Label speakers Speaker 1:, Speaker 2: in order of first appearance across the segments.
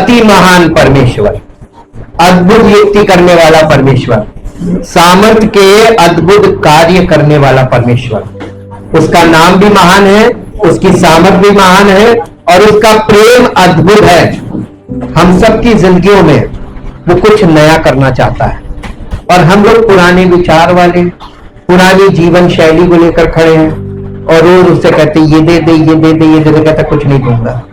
Speaker 1: अति महान परमेश्वर, अद्भुत युक्ति करने वाला परमेश्वर, सामर्थ्य के अद्भुत कार्य करने वाला परमेश्वर। उसका नाम भी महान है, उसकी सामर्थ्य भी महान है और उसका प्रेम अद्भुत है। हम सबकी जिंदगियों में वो कुछ नया करना चाहता है और हम लोग पुराने विचार वाले, पुरानी जीवन शैली को लेकर खड़े हैं और रोज उससे कहते ये दे दे, ये दे दे, ये दे दे, कहता कुछ नहीं दूंगा।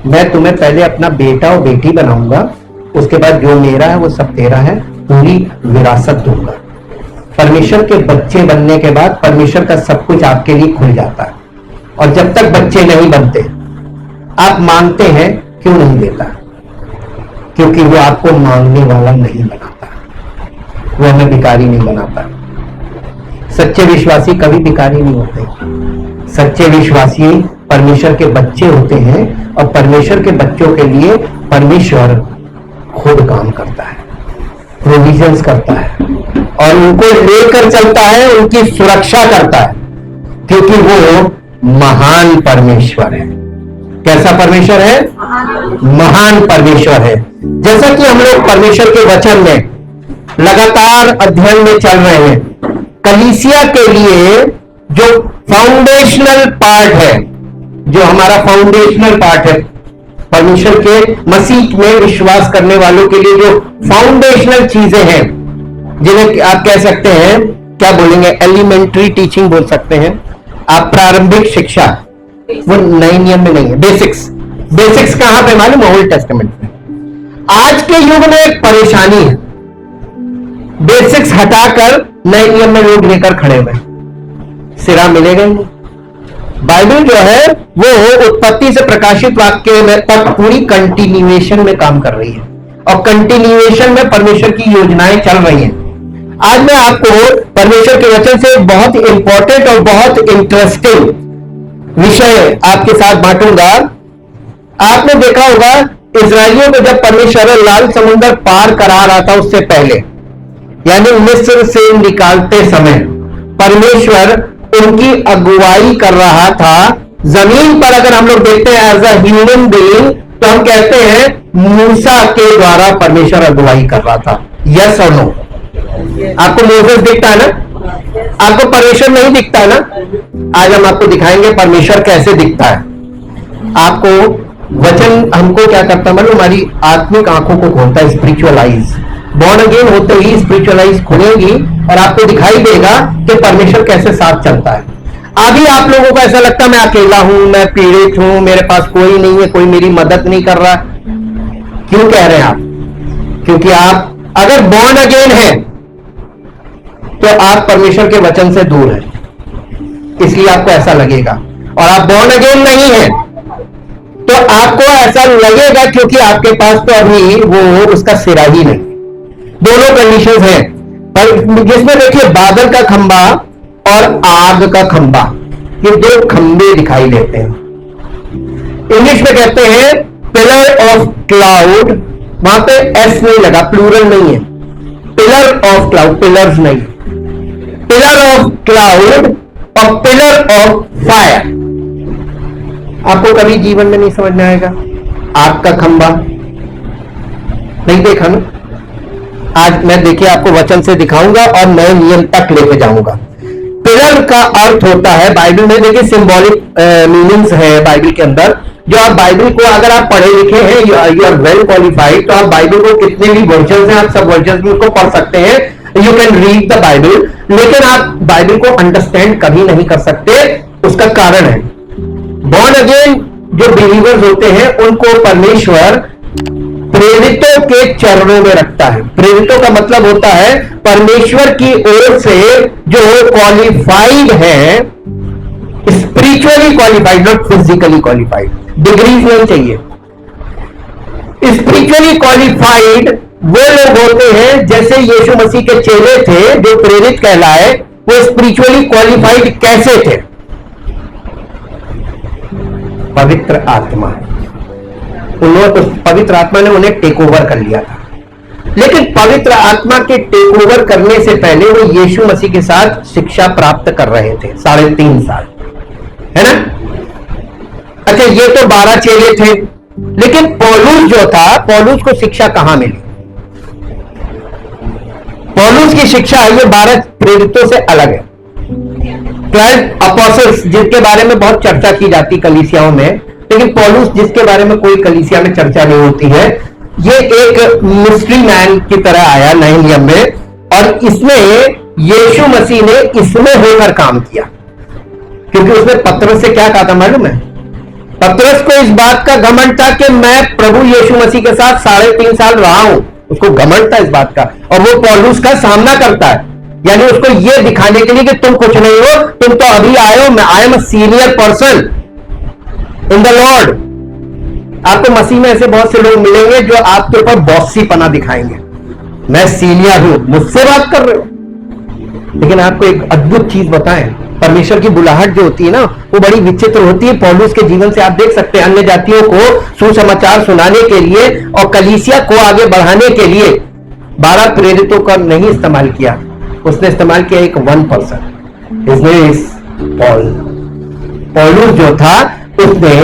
Speaker 1: मैं तुम्हें पहले अपना बेटा और बेटी बनाऊंगा, उसके बाद जो मेरा है वो सब तेरा है, पूरी विरासत दूंगा। परमेश्वर के बच्चे बनने के बाद परमेश्वर का सब कुछ आपके लिए खुल जाता है। और जब तक बच्चे नहीं बनते, आप मांगते हैं, क्यों नहीं देता? क्योंकि वो आपको मांगने वाला नहीं बनाता, वो हमें भिखारी नहीं बनाता। सच्चे विश्वासी कभी भिखारी नहीं होते। सच्चे विश्वासी परमेश्वर के बच्चे होते हैं और परमेश्वर के बच्चों के लिए परमेश्वर खुद काम करता है, प्रोविजंस करता है और उनको लेकर चलता है, उनकी सुरक्षा करता है, क्योंकि वो महान परमेश्वर है। कैसा परमेश्वर है? महान परमेश्वर है। जैसा कि हम लोग परमेश्वर के वचन में लगातार अध्ययन में चल रहे हैं, कलीसिया के लिए जो फाउंडेशनल पार्ट है, जो हमारा फाउंडेशनल पार्ट है, परमेश्वर के मसीह में विश्वास करने वालों के लिए जो फाउंडेशनल चीजें हैं, जिन्हें आप कह सकते हैं, क्या बोलेंगे, एलिमेंट्री टीचिंग बोल सकते हैं आप, प्रारंभिक शिक्षा, वो नए नियम में नहीं है। बेसिक्स, बेसिक्स कहां पे मालूम? ओल्ड टेस्टामेंट में। आज के युग में एक परेशानी है, बेसिक्स हटाकर नए नियम में लोग लेकर खड़े हुए, सिरा मिलेगा ही नहीं। बाइबल जो है वो उत्पत्ति से प्रकाशित वाक्य में तक पूरी कंटिन्यूएशन में काम कर रही है और कंटिन्यूएशन में परमेश्वर की योजनाएं चल रही हैं। आज मैं आपको परमेश्वर के वचन से बहुत इंपॉर्टेंट और बहुत इंटरेस्टिंग विषय आपके साथ बांटूंगा। आपने देखा होगा इजराइलियों को जब परमेश्वर लाल समुद्र पार करा रहा था, उससे पहले यानी मिस्र से निकालते समय परमेश्वर उनकी अगुवाई कर रहा था। जमीन पर अगर हम लोग देखते हैं एज अ ह्यूमन बीइंग, तो हम कहते हैं मूसा के द्वारा परमेश्वर अगुवाई कर रहा था। यस और नो? आपको मोसेस दिखता है ना? आपको परमेश्वर नहीं दिखता है ना? आज हम आपको दिखाएंगे परमेश्वर कैसे दिखता है। आपको वचन हमको क्या करता है मतलब, हमारी आत्मिक आंखों को खोलता है, स्पिरिचुअल आईज। बॉर्न अगेन होते ही स्पिरिचुअल आईज खुलेगी और आपको दिखाई देगा कि परमेश्वर कैसे साथ चलता है। अभी आप लोगों को ऐसा लगता है मैं अकेला हूं, मैं पीड़ित हूं, मेरे पास कोई नहीं है, कोई मेरी मदद नहीं कर रहा। क्यों कह रहे हैं आप? क्योंकि आप अगर बॉर्न अगेन है तो आप परमेश्वर के वचन से दूर हैं, इसलिए आपको ऐसा लगेगा। और आप बॉर्न अगेन नहीं है तो आपको ऐसा लगेगा क्योंकि आपके पास तो अभी वो उसका सिरा ही नहीं। दोनों कंडीशंस हैं, पर जिसमें देखिए बादल का खंबा और आग का खंबा, ये दो खंबे दिखाई देते हैं। इंग्लिश में कहते हैं पिलर ऑफ क्लाउड, वहां पे एस नहीं लगा, प्लूरल नहीं है, पिलर ऑफ क्लाउड, पिलर्स नहीं, पिलर ऑफ क्लाउड और पिलर ऑफ फायर। आपको कभी जीवन में नहीं समझ में आएगा। आग का खंबा नहीं देखा ना? आज मैं देखिए आपको वचन से दिखाऊंगा और नए नियम तक लेके जाऊंगा। पिलर का अर्थ होता है, बाइबल में देखिए सिंबॉलिक मीनिंग्स है बाइबल के अंदर, जो आप बाइबल को अगर आप पढ़े लिखे हैं, यू आर वेल क्वालिफाइड, तो आप बाइबल को कितने भी वर्जन हैं, आप सब वर्जन में उसको पढ़ सकते हैं, you can read the Bible, लेकिन आप बाइबल को अंडरस्टैंड कभी नहीं कर सकते। उसका कारण है बॉर्न अगेन जो बिलीवर्स होते हैं उनको परमेश्वर प्रेरितों के चरणों में रखता है। प्रेरितों का मतलब होता है परमेश्वर की ओर से जो क्वालिफाइड है, spiritually qualified, not physically qualified, degrees नहीं चाहिए। स्पिरिचुअली क्वालिफाइड वो लोग होते हैं जैसे यीशु मसीह के चेले थे जो प्रेरित कहलाए। वो स्पिरिचुअली क्वालिफाइड कैसे थे? पवित्र आत्मा, उन्होंने पवित्र आत्मा ने उन्हें टेक ओवर कर लिया था। लेकिन पवित्र आत्मा के टेक ओवर करने से पहले वो यीशु मसीह के साथ शिक्षा प्राप्त कर रहे थे 3.5 साल, है ना? अच्छा, ये तो 12 चेले थे, लेकिन पौलुस जो था, पौलुस को शिक्षा कहां मिली? पौलुस की शिक्षा ये 12 प्रेरितों से अलग है। 12 अपोस्टल्स जिनके बारे में बहुत चर्चा की जाती कलीसियाओं में, लेकिन पौलुस जिसके बारे में कोई कलीसिया में चर्चा नहीं होती है, ये एक मिस्ट्री मैन की तरह आया नए नियम में, और इसने यीशु मसीह ने इसमें होकर काम किया। क्योंकि उसने पतरस से क्या कहा था मालूम है? पतरस को इस बात का घमंड था कि मैं प्रभु यीशु मसीह के साथ 3.5 साल रहा हूं। उसको घमंड था इस बात का, और वो पौलुस का सामना करता है, यानी उसको ये दिखाने के लिए कि तुम कुछ नहीं हो, तुम तो अभी आए हो, मैं I am a senior person in the Lord. आपको मसीह में ऐसे बहुत से लोग मिलेंगे जो आपके ऊपर बॉसी पना दिखाएंगे, मैं सीनियर हूं, मुझसे बात कर रहे हो। लेकिन आपको एक अद्भुत चीज बताएं, परमेश्वर की बुलाहट जो होती है ना, वो बड़ी विचित्र होती है। पौलुस के जीवन से आप देख सकते हैं, अन्य जातियों को सुसमाचार सुनाने के लिए और कलीसिया को आगे बढ़ाने के लिए 12 प्रेरितों का नहीं इस्तेमाल किया, उसने इस्तेमाल किया एक 1 person, his name is Paul. पौलुस जो था उसने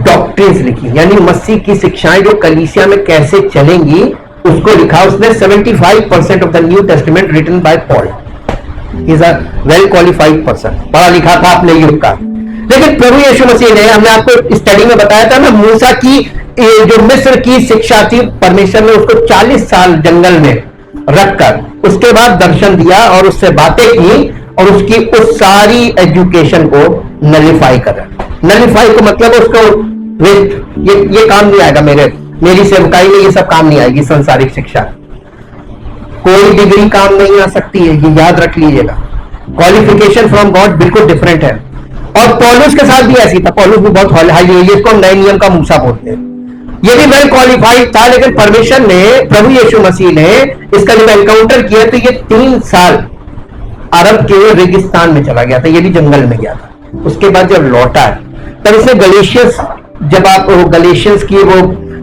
Speaker 1: डॉक्ट्रिन्स लिखी, यानी मसीह की शिक्षाएं जो कलीसिया में कैसे चलेंगी उसको लिखा उसने। 75% of the New Testament written by Paul. Is a well qualified person, पढ़ा लिखा था अपने युग का। लेकिन प्रभु यीशु मसीह ने, हमने आपको स्टडी में बताया था ना, मूसा की जो मिस्र की शिक्षा थी, परमेश्वर ने उसको 40 साल जंगल में रखकर उसके बाद दर्शन दिया और उससे बातें की, और उसकी उस सारी एजुकेशन को नलिफाई कर। नलिफाई को मतलब उसको ये काम नहीं आएगा, मेरी सेवकाई में ये सब काम नहीं आएगी। संसारिक शिक्षा कोई डिग्री काम नहीं आ सकती है, ये याद रख लीजिएगा। क्वालिफिकेशन फ्रॉम गॉड बिल्कुल डिफरेंट है। और पौलुस के साथ भी ऐसी था, पौलुस भी बहुत हाई, इसको नए नियम का मूसा बोलते हैं। ये भी वेल क्वालिफाइड था, लेकिन परमेश्वर ने, प्रभु यीशु मसीह ने इसका जब एनकाउंटर किया तो ये 3 साल अरब के रेगिस्तान में चला गया था, ये भी जंगल में गया था। उसके बाद जब लौटा है तब इसने गलेशियस, जब आप गलेशियंस की वो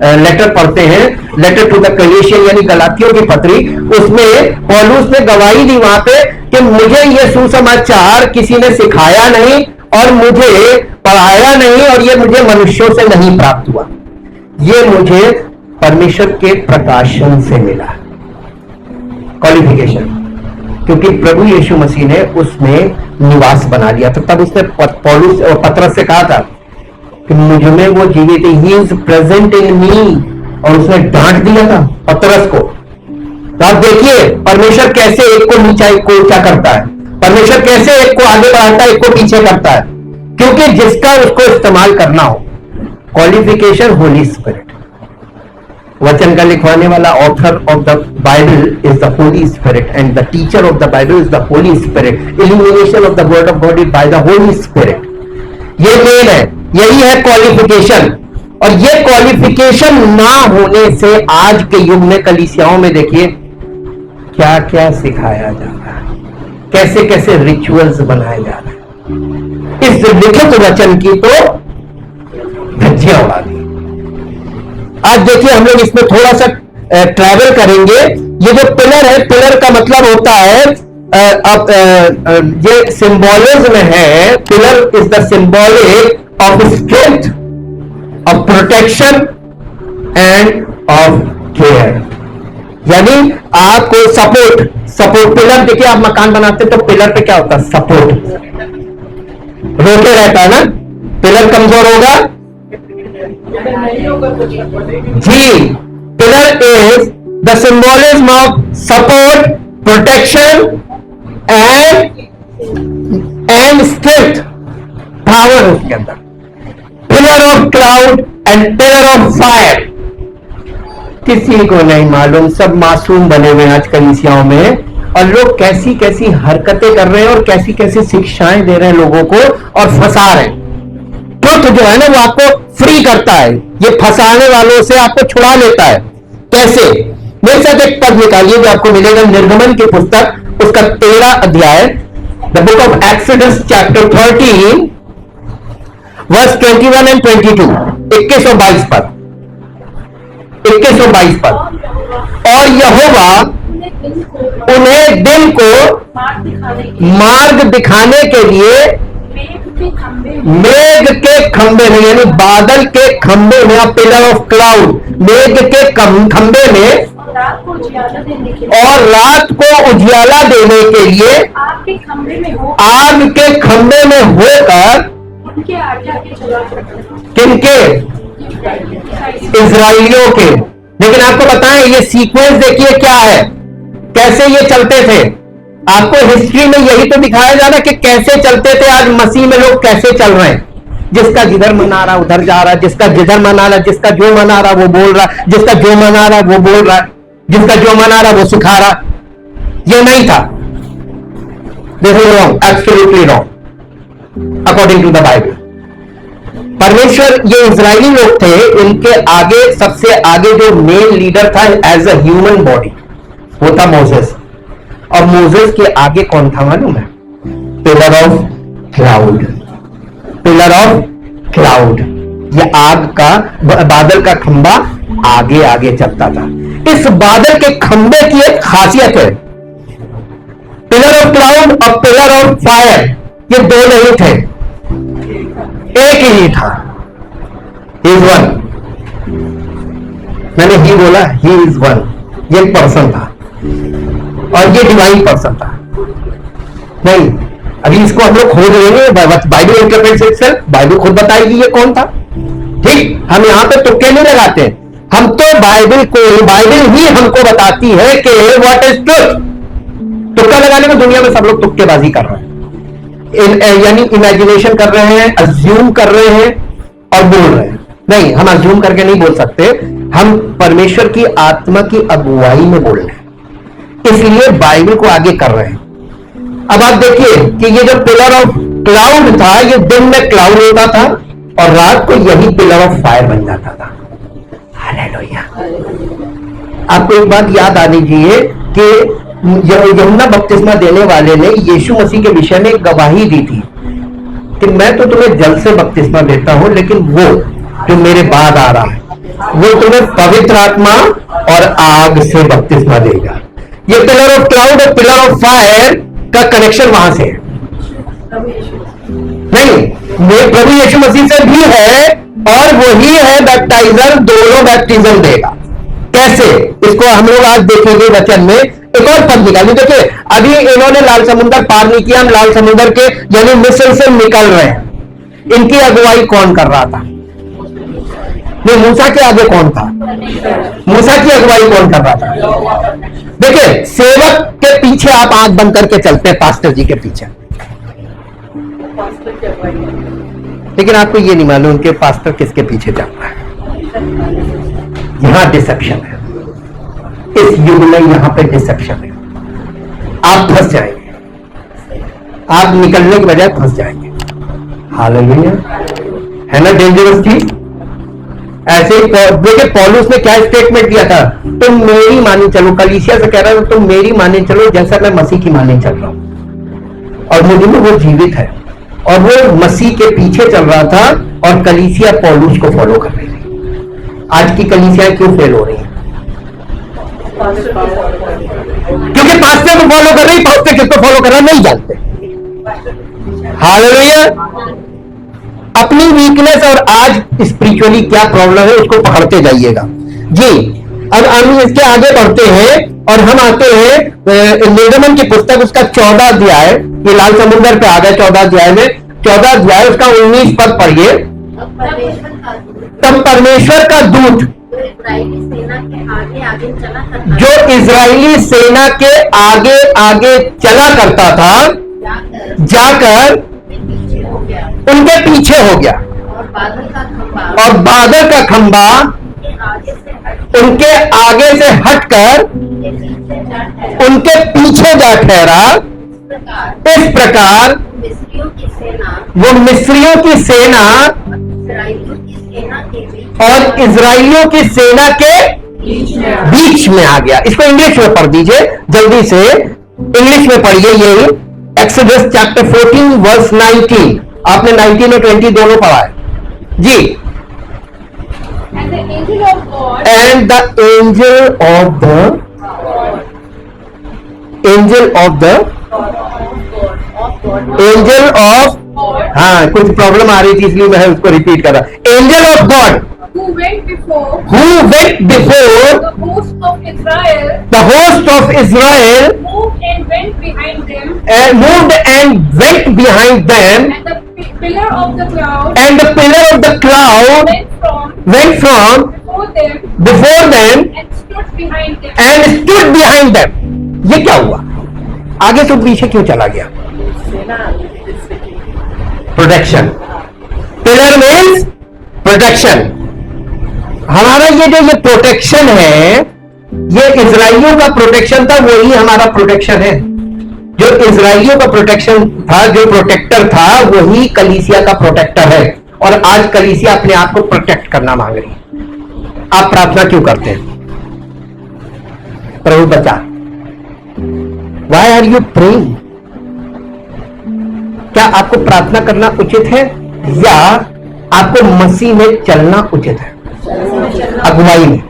Speaker 1: लेटर पढ़ते हैं, लेटर टू द गलेशियन यानी गलातियों की पत्री, उसमें पौलुस ने गवाही दी वहां पे कि मुझे ये सुसमाचार किसी ने सिखाया नहीं और मुझे पढ़ाया नहीं, और ये मुझे मनुष्यों से नहीं प्राप्त हुआ, ये मुझे परमेश्वर के प्रकाशन से मिला। क्वालिफिकेशन, क्योंकि प्रभु यीशु मसीह ने उसमें निवास बना लिया। तो तब उसने पौलुस और पतरस से कहा था कि मुझ में वो जीवित है, ही इज प्रेजेंट इन मी, और उसने डांट दिया था पतरस को। तो आप देखिए परमेश्वर कैसे एक को नीचा एक को ऊंचा करता है, परमेश्वर कैसे एक को आगे बढ़ाता है एक को पीछे करता है, क्योंकि जिसका उसको इस्तेमाल करना हो। क्वालिफिकेशन होली स्पिरिट, वचन का लिखवाने वाला author of the Bible is the Holi spirit, and the teacher of the Bible is the Holi spirit. Illumination of the word of God is by the Holi spirit. ये मेन है, यही है क्वालिफिकेशन। और ये क्वालिफिकेशन ना होने से आज के युग में कलीसियाओं में देखिए क्या क्या सिखाया जा रहा है, कैसे कैसे रिचुअल्स बनाए जा रहे हैं। इस लिखित वचन की तो धज्जियां उड़ा दी। आज देखिए हम लोग इसमें थोड़ा सा ट्रैवल करेंगे। ये जो पिलर है, पिलर का मतलब होता है, ये सिंबोलिज्म है। Pillar is the symbolic of strength, of protection end of care, यानी आपको सपोर्ट पिलर देखिए, आप मकान बनाते तो पिलर पे क्या होता है? सपोर्ट, रोके रहता है ना। पिलर कमजोर होगा जी। Pillar is the symbolism of support, protection and strength, power उसके अंदर। Pillar of cloud and pillar of fire, किसी को नहीं मालूम, सब मासूम बने हुए आज कलीसियाओं में, और लोग कैसी कैसी हरकतें कर रहे हैं और कैसी कैसी शिक्षाएं दे रहे हैं लोगों को और फंसा रहे हैं। ट्रुथ जो है ना वो आपको फ्री करता है, ये फंसाने वालों से आपको छुड़ा लेता है। कैसे? मेरे साथ एक पद निकालिए जो आपको मिलेगा निर्गमन की पुस्तक, उसका 13 अध्याय, the book of Exodus chapter 13 verse 21 and 22, 21 और 22 पद, 21 और 22 पद। और यहोवा उन्हें दिन को मार्ग दिखाने के लिए मेघ के खंबे में, यानी बादल के खंबे में, पिलर ऑफ क्लाउड, मेघ के खंबे में, और रात को उजियाला देने के लिए आग के खंबे में होकर किनके? इजराइलियों के। लेकिन आपको बताएं, ये सीक्वेंस देखिए क्या है, कैसे ये चलते थे। आपको हिस्ट्री में यही तो दिखाया जा रहा है कि कैसे चलते थे। आज मसीह में लोग कैसे चल रहे हैं, जिसका जिधर मन आ रहा उधर जा रहा, जिसका जिधर मन आ रहा, जिसका जो मन आ रहा वो बोल रहा, जिसका जो मन आ रहा वो बोल रहा, जिसका जो मन आ रहा वो सिखा रहा। ये नहीं था। This is wrong, absolutely wrong according to the Bible. परमेश्वर, ये इजरायली लोग थे, इनके आगे सबसे आगे जो मेन लीडर था एज अ ह्यूमन बॉडी वो था मोसेस। और मोसेस के आगे कौन था मालूम है? Pillar of cloud. Pillar of cloud, ये आग का, बादल का खंबा आगे आगे चलता था। इस बादल के खंबे की एक खासियत है, पिलर ऑफ क्लाउड और पिलर ऑफ फायर, ये दो नहीं थे, एक ही था। He is one. मैंने ही बोला, ही इज वन। ये एक पर्सन था और ये डिवाइन पर्सन था। नहीं, अभी इसको हम लोग खोज रहे हैं, बाइबल इंटरप्रेट्स इटसेल्फ, बाइबल खुद बताएगी ये कौन था। ठीक, हम यहां पे तुक्के नहीं लगाते, हम तो बाइबल ही हमको बताती है कि व्हाट इज ट्रुथ। तुक्का लगाने में दुनिया में सब लोग तुक्केबाजी कर रहे हैं, यानी इमेजिनेशन कर रहे हैं, अज्यूम कर रहे हैं और बोल रहे हैं। नहीं, हम अज्यूम करके नहीं बोल सकते, हम परमेश्वर की आत्मा की अगुवाई में बोल रहे हैं, इसलिए बाइबल को आगे कर रहे हैं। अब आप देखिए कि ये जो पिलर ऑफ क्लाउड था, ये दिन में क्लाउड होता था और रात को यही पिलर ऑफ फायर बन जाता था। हालेलुया। आपको एक बात याद आनी चाहिए कि यूहन्ना बपतिस्मा देने वाले ने यीशु मसीह के विषय में एक गवाही दी थी कि मैं तो तुम्हें जल से बपतिस्मा देता हूं, लेकिन वो जो मेरे बाद आ रहा है वो तुम्हें पवित्र आत्मा और आग से बपतिस्मा देगा। ये पिलर ऑफ क्लाउड और पिलर ऑफ फायर का कनेक्शन वहां से है। नहीं, मेरे प्रभु यीशु मसीह से भी है और वही है बैप्टाइजर, दोनों बैप्टिज्म देगा। कैसे, इसको हम लोग आज देखेंगे वचन में। एक और पद निकालिए, देखिए अभी इन्होंने लाल समुद्र पार नहीं किया, हम लाल समुद्र के यानी मिस्र से निकल रहे हैं। इनकी अगुवाई कौन कर रहा था? नहीं, मूसा के आगे कौन था? मूसा की अगुवाई कौन कर रहा था? देखिए, सेवक के पीछे आप आंख बंद करके चलते हैं, पास्टर जी के पीछे, लेकिन आपको ये नहीं मालूम कि पास्टर किसके पीछे चल रहा है। यहां डिसेप्शन है, इस युग में यहां पे डिसेप्शन है। आप फंस जाएंगे, आप निकलने की बजाय फंस जाएंगे। हालेलुया, है ना डेंजरस चीज। ऐसे ही देखिए पौलुस ने क्या स्टेटमेंट दिया था, तुम मेरी माने चलो, कलीसिया से कह रहा था तुम मेरी माने चलो जैसा मैं मसीह की माने चल रहा हूं। और मुझे में वो जीवित है और वो मसीह के पीछे चल रहा था और कलीसिया पौलुस को फॉलो कर रही थी। आज की कलीसियाएं क्यों फेल हो रही है? क्योंकि पास्टर को फॉलो कर रही, पास्टर किसको फॉलो कर रहा नहीं जानते। हालेलुया। अपनी वीकनेस और आज स्पिरिचुअली क्या प्रॉब्लम है उसको पकड़ते जाइएगा जी। अब हम इसके आगे बढ़ते हैं और हम आते हैं निर्गमन की पुस्तक, उसका 14 अध्याय, ये लाल समुद्र पे आ गए 14 अध्याय में, 14 अध्याय उसका 19 पद पढ़िए। तब परमेश्वर का दूत जो इजरायली सेना के आगे आगे चला करता था, जाकर उनके पीछे हो गया और बादल का खंबा उनके आगे से हटकर उनके पीछे जा ठहरा। इस प्रकार वो मिस्रियों की सेना और इजराइलियों की सेना के बीच में आ गया। इसको इंग्लिश में पढ़ दीजिए जल्दी से, इंग्लिश में पढ़िए। यही एक्सोडस चैप्टर 14 वर्स 19, आपने 19 और 20 दोनों पढ़ा है जी। And the angel of God, and the angel of
Speaker 2: God
Speaker 1: हाँ, कुछ प्रॉब्लम आ रही थी इसलिए मैं उसको रिपीट कर रहा। Angel of God
Speaker 2: who went before
Speaker 1: who went before
Speaker 2: the host of Israel
Speaker 1: the host of Israel
Speaker 2: moved and went behind them,
Speaker 1: moved and went behind them,
Speaker 2: and the pillar of the cloud
Speaker 1: and the pillar of the cloud
Speaker 2: went from
Speaker 1: before them
Speaker 2: and stood behind them.
Speaker 1: and stood behind them. ये क्या हुआ? आगे से पीछे क्यों चला गया? Protection. Pillar means protection. हमारा ये प्रोटेक्शन है, ये इजराइलियों का प्रोटेक्शन था, वही हमारा प्रोटेक्शन है। जो इजराइलियों का प्रोटेक्शन था, जो प्रोटेक्टर था, वही कलीसिया का प्रोटेक्टर है। और आज कलीसिया अपने आप को प्रोटेक्ट करना मांग रही है। आप प्रार्थना क्यों करते हैं? प्रभु बचा। Why are you praying? क्या आपको प्रार्थना करना उचित है या आपको मसीह में चलना उचित है? अगुवाई में।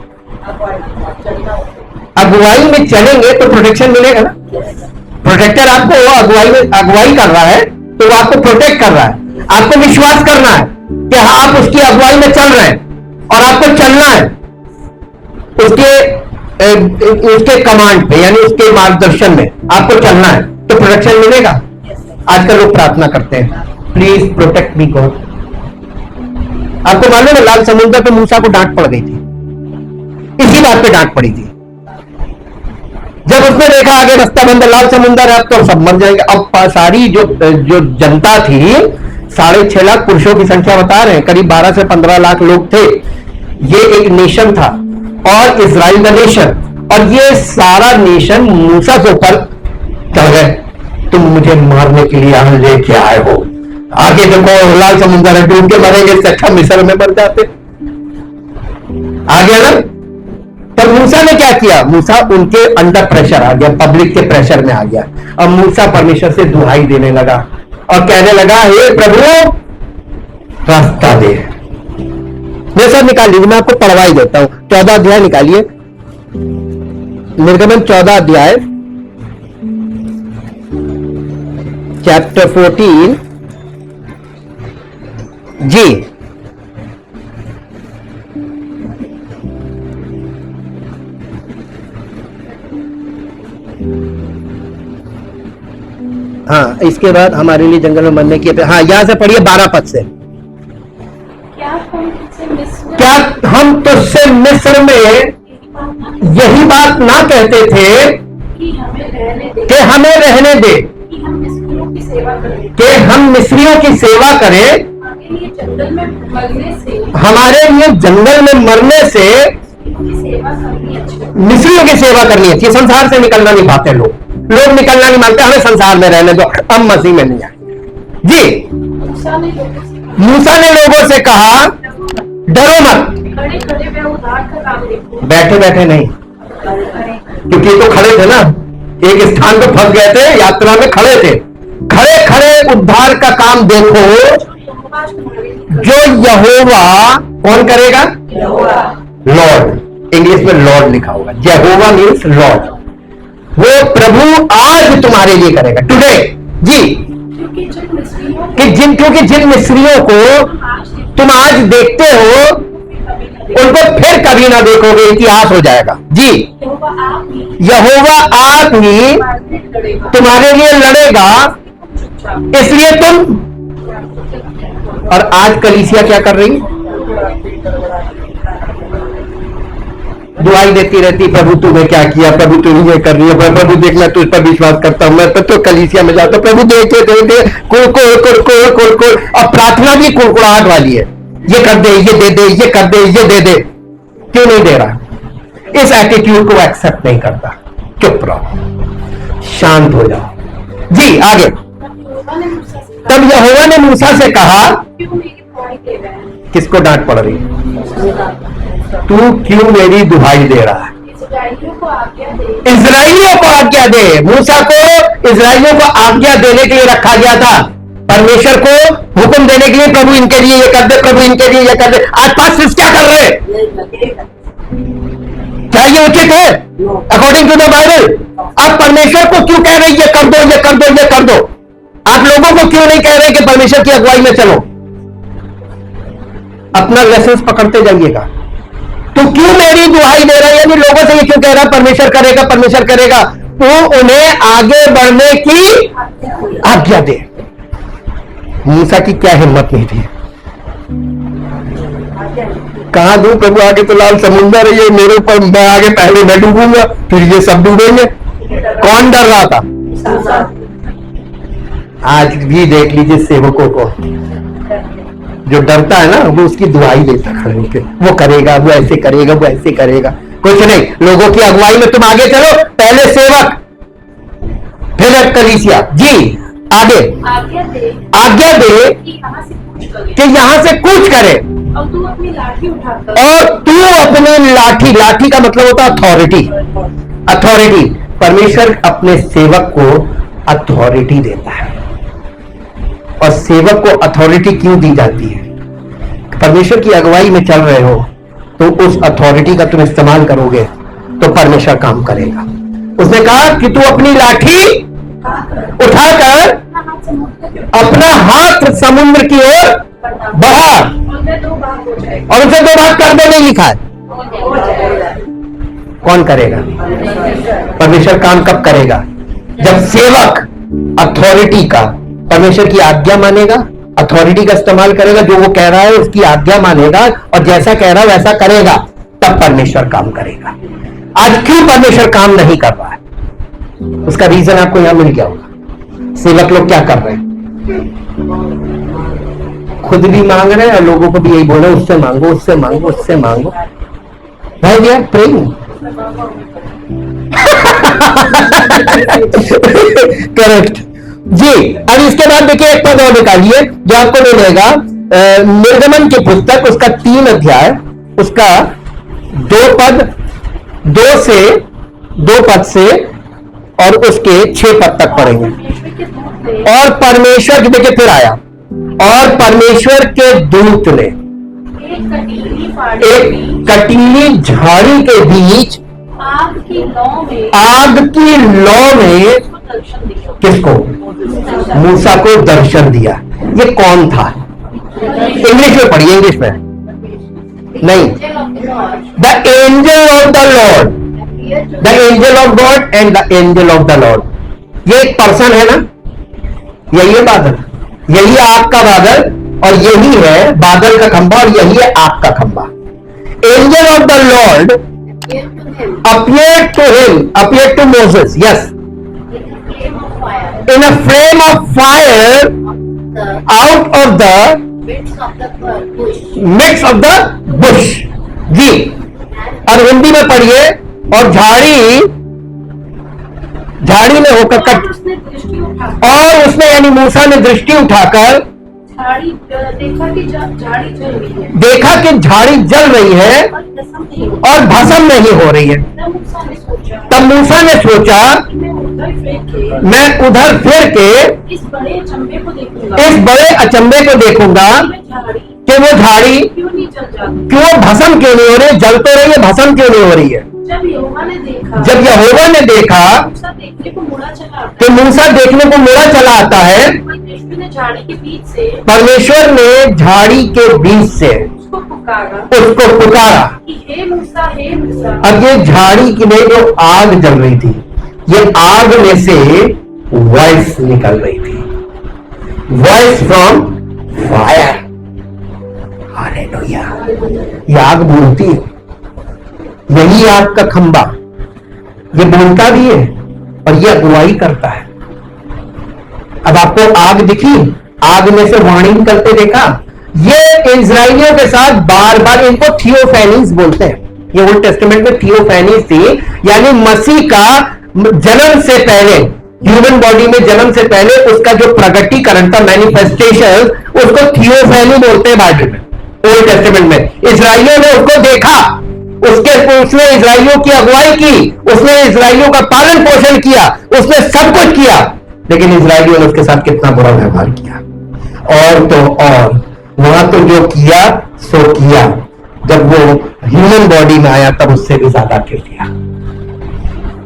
Speaker 1: अगुवाई में चलेंगे तो प्रोटेक्शन मिलेगा ना। प्रोटेक्टर आपको अगुवाई में अगुवाई कर रहा है तो वो आपको प्रोटेक्ट कर रहा है। आपको विश्वास करना है कि आप उसकी अगुवाई में चल रहे हैं और आपको चलना है उसके कमांड पे, यानी उसके मार्गदर्शन में आपको चलना है तो प्रोटेक्शन मिलेगा। आजकल लोग प्रार्थना करते हैं, प्लीज प्रोटेक्ट मी गॉड। आपको मालूम है लाल समुद्र पे मूसा को डांट पड़ गई थी, इसी बात पे डांट पड़ी थी। जब उसने देखा आगे रास्ता बंद, लाल समुद्र है, तो सब मर जाएंगे। अब सारी जो जनता थी, 6.5 लाख पुरुषों की संख्या बता रहे हैं, करीब 12 से 15 लाख लोग थे। ये एक नेशन था और इजराइल का नेशन, और ये सारा नेशन मूसा के ऊपर चढ़ गए। तुम मुझे मारने के लिए यहां लेके आए हो, आगे देखो लाल समुद्र है, डूब के मरेंगे, इससे अच्छा मिस्र में मर जाते। आ गया ना। तब मूसा ने क्या किया? मूसा उनके अंडर प्रेशर आ गया, पब्लिक के प्रेशर में आ गया। अब मूसा परमेश्वर से दुहाई देने लगा और कहने लगा, हे प्रभु रास्ता दे। मैं सब निकाल लीजिए, मैं आपको पढ़वा ही देता हूं। 14 अध्याय निकालिए, निर्गमन 14 अध्याय, चैप्टर 14 जी। हाँ, इसके बाद हमारे लिए जंगल में मरने की। हाँ, यहां से पढ़िए 12 पद से। क्या हम तुझसे मिस्र में यही बात ना कहते थे कि हमें रहने दे, कि हम मिस्रियों की सेवा करें, हमारे लिए जंगल में मरने से मिस्रियों की सेवा करनी है। संसार से निकलना नहीं पाते लोग निकलना नहीं मानते, हमें संसार में रहने दो, हम मसीह में नहीं आए जी। मूसा ने लोगों से कहा, डरो मत। बैठे बैठे नहीं, क्योंकि तो खड़े थे ना, एक स्थान पे फंस गए थे, यात्रा में खड़े थे। खड़े खड़े उद्धार का काम देखो, जो यहोवा कौन करेगा? लॉर्ड, इंग्लिश में लॉर्ड लिखा होगा। यहोवा मीन्स लॉर्ड। वो प्रभु आज तुम्हारे लिए करेगा, टुडे जी। क्योंकि जिन मिस्रियों को तुम आज देखते हो, उनको फिर कभी ना देखोगे, इतिहास हो जाएगा जी। यहोवा आप ही तुम्हारे लिए लड़ेगा, इसलिए तुम। और आज कलीसिया क्या कर रही? दुआई देती रहती, प्रभु तूने क्या किया, प्रभु तूने ये कर रही है, प्रभु देख मैं तुझ पर विश्वास करता हूं, मैं तो कलीसिया में जाता हूं, प्रभु देखे कुड़। और प्रार्थना भी कुड़कुड़ाहट वाली है, ये कर दे, ये दे दे, ये कर दे, ये दे दे। क्यों नहीं दे रहा? इस एटीट्यूड को एक्सेप्ट नहीं करता। चुप रहो, शांत हो जाओ जी। आगे, तब यहोवा ने मूसा से कहा, किसको डांट पड़ रही? तू क्यों मेरी दुहाई दे रहा है? इजराइलियों को आज्ञा दे। मूसा को इजराइलियों को आज्ञा देने के लिए रखा गया था, परमेश्वर को हुक्म देने के लिए, प्रभु इनके लिए ये कर दे, प्रभु इनके लिए ये कर दे। आज पास्टर्स क्या कर रहे हैं? क्या ये उचित है अकॉर्डिंग टू द बाइबल? अब परमेश्वर को क्यों कह रहे ये कर दो, ये कर दो, ये कर दो? आप लोगों को क्यों नहीं कह रहे कि परमेश्वर की अगुवाई में चलो? अपना लाइसेंस पकड़ते जाइएगा। तो क्यों मेरी दुहाई दे रहा है? यानी लोगों से ये क्यों कह रहा परमेश्वर करेगा, परमेश्वर करेगा? तो उन्हें आगे बढ़ने की आज्ञा दे। मूसा की क्या हिम्मत नहीं थी? कहां दूं प्रभु, आगे तो लाल समुंदर है, ये मेरे ऊपर, मैं आगे पहले मैं डूबूंगा, फिर ये सब डूबेंगे। कौन डर रहा था? आज भी देख लीजिए सेवकों को, जो डरता है ना वो उसकी दुआई देता खड़े होकर, वो करेगा, वो ऐसे करेगा, वो ऐसे करेगा। कुछ नहीं, लोगों की अगुवाई में तुम आगे चलो, पहले सेवक फिर कलीसिया। जी आगे आज्ञा दे कि यहां से कूच करे,
Speaker 2: और तू अपनी लाठी उठाकर,
Speaker 1: और तू अपनी लाठी, लाठी का मतलब होता है अथॉरिटी। अथॉरिटी, परमेश्वर अपने सेवक को अथॉरिटी देता है। और सेवक को अथॉरिटी क्यों दी जाती है? परमेश्वर की अगुवाई में चल रहे हो तो उस अथॉरिटी का तुम इस्तेमाल करोगे तो परमेश्वर काम करेगा। उसने कहा कि तू अपनी लाठी उठाकर अपना हाथ समुद्र की ओर बढ़ा,
Speaker 2: उनसे 2 भाग हो जाएगा।
Speaker 1: और उसे 2 भाग कर देने लिखा है। कौन करेगा? परमेश्वर काम कब करेगा? जब सेवक अथॉरिटी का, परमेश्वर की आज्ञा मानेगा, अथॉरिटी का इस्तेमाल करेगा, जो वो कह रहा है उसकी आज्ञा मानेगा और जैसा कह रहा है वैसा करेगा, तब परमेश्वर काम करेगा। आज क्यों परमेश्वर काम नहीं कर रहा है? उसका रीजन आपको यहां मिल गया होगा। सेवक लोग क्या कर रहे हैं? खुद भी मांग रहे हैं और लोगों को भी यही बोल रहे हैं, उससे मांगो, उससे मांगो, उससे मांगो। भाई वी आर प्रेइंग। करेक्ट जी। अब इसके बाद देखिए एक पद और निकालिए जो आपको मिलेगा निर्गमन की पुस्तक, उसका 3 अध्याय, उसका 2 पद से और उसके 6 पद तक पढ़ेंगे। और परमेश्वर, देखिए फिर आया, और परमेश्वर के दूत ने एक कटीली झाड़ी के बीच
Speaker 2: आग की
Speaker 1: लौ में किसको? मूसा को दर्शन दिया। ये कौन था? इंग्लिश में पढ़िए, इंग्लिश में नहीं। The angel of the Lord, the angel of God and the angel of the Lord. ये एक पर्सन है ना? यही है बादल, यही है आग का बादल, और यही है बादल का खंभा, और यही है आग का खंभा। Angel of the Lord appeared to him, appeared to Moses, yes, in a flame of fire out of the midst of the bush। जी, और हिंदी में पढ़िए। और झाड़ी में होकर कट, और उसने यानी मूसा ने दृष्टि उठाकर देखा कि झाड़ी जल रही है और भस्म नहीं हो रही है। तब मूसा ने सोचा मैं उधर फिर के इस बड़े अचंभे को देखूंगा कि वो झाड़ी क्यों भस्म क्यों नहीं हो रही, जल तो रही है, भस्म क्यों नहीं हो रही है। जब यहोवा ने देखा कि मूसा देखने को मुड़ा चला आता है, परमेश्वर ने झाड़ी के बीच से उसको पुकारा। अब ये झाड़ी की नहीं, जो आग जल रही थी, ये आग में से वॉइस निकल रही थी, वॉइस फ्रॉम फायर। हालेलुया। ये आग बोलती है, यही आग का खंबा, ये बोलता भी है और ये अगुवाई करता है। अब आपको आग दिखी, आग में से वाणी निकलते देखा। ये इजराइलियों के साथ बार बार, इनको थियोफैनीज बोलते हैं। ये ओल्ड टेस्टामेंट में थियोफैनीज थी, यानी मसीह का जन्म से पहले, ह्यूमन बॉडी में जन्म से पहले उसका जो प्रगटीकरण था, मैनिफेस्टेशन, उसको थियोफैनी बोलते हैं बाइबल में, ओल्ड टेस्टामेंट में। इजराइलियों ने उसको देखा, उसने इजराइलियों की अगुवाई की, उसने इजराइलियों का पालन पोषण किया, उसने सब कुछ किया, लेकिन इजराइलियों ने उसके साथ कितना बुरा व्यवहार किया। और तो और वहां तो जो किया सो किया, जब वो ह्यूमन बॉडी में आया तब उससे भी ज्यादा कर दिया।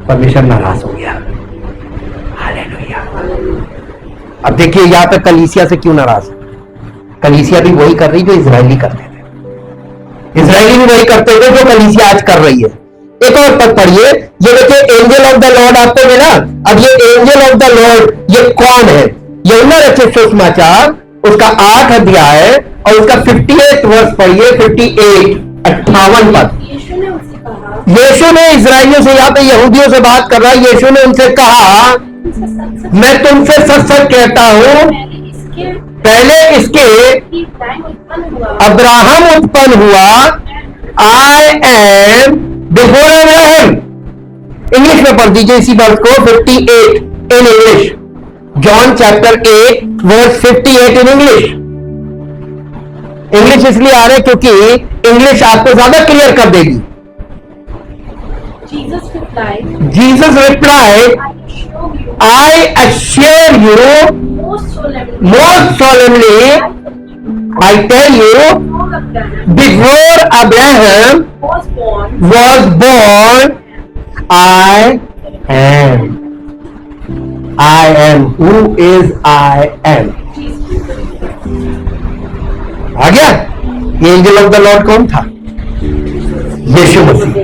Speaker 1: परमेश्वर नाराज हो गया। हालेलुया। अब देखिए यहां पे कलीसिया से क्यों नाराज है। कलीसिया भी वही कर रही जो इजरायली करते थे, इजरायली भी वही करते थे जो कलीसिया आज कर रही है। एक और पद पढ़िए, ये देखिए एंजल ऑफ द लॉर्ड आपको मिला। अब ये एंजल ऑफ द लॉर्ड ये कौन है? यूहन्ना रचित सुसमाचार उसका 8 अध्याय और उसका 58 वर्ष पढ़िए, 58 पद।
Speaker 2: यीशु ने उससे कहा,
Speaker 1: यीशु ने इजराइलियों से, यहाँ पे यहूदियों से बात कर रहा है, यीशु ने उनसे कहा
Speaker 2: तुमसे सच
Speaker 1: मैं तुमसे सच सच कहता हूं पहले इसके
Speaker 2: कि इब्राहिम उत्पन्न हुआ,
Speaker 1: अब्राहम उत्पन्न हुआ, I am before Abraham. English में पढ़ दीजिए इसी वर्ष को, 58 in English, John chapter 8 verse 58 in English. English इसलिए आ रहे हैं क्योंकि इंग्लिश आपको ज्यादा क्लियर कर देगी।
Speaker 2: Jesus replied,
Speaker 1: I assure you most solemnly, I tell you, before Abraham was born, I am. I am. Who is I am? आ गया? ये एंजल ऑफ द लॉर्ड कौन था? यीशु मसीह।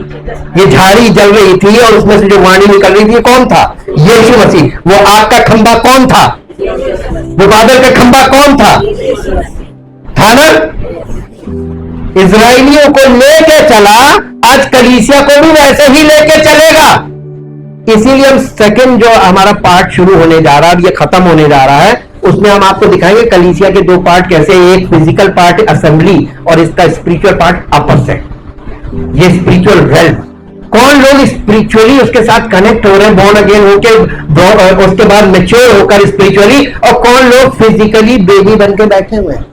Speaker 1: ये झाड़ी जल रही थी और उसमें से जो वाणी निकल रही थी, कौन था? यीशु मसीह। वो आग का खंभा कौन था? वो बादल का खंभा कौन था? था ना? इजराइलियों को लेके चला, आज कलीसिया को भी वैसे ही लेके चलेगा। इसीलिए हम सेकंड जो हमारा पार्ट शुरू होने जा रहा है, ये खत्म होने जा रहा है, उसमें हम आपको दिखाएंगे कलीसिया के दो पार्ट कैसे, एक फिजिकल पार्ट असेंबली और इसका स्पिरिचुअल पार्ट अपोजिट। ये स्पिरिचुअल रेल्म, कौन लोग स्पिरिचुअली उसके साथ कनेक्ट हो रहे हैं, बॉर्न अगेन होके, उसके बाद मैच्योर होकर स्पिरिचुअली, और कौन लोग फिजिकली बेबी बन के बैठे हुए हैं।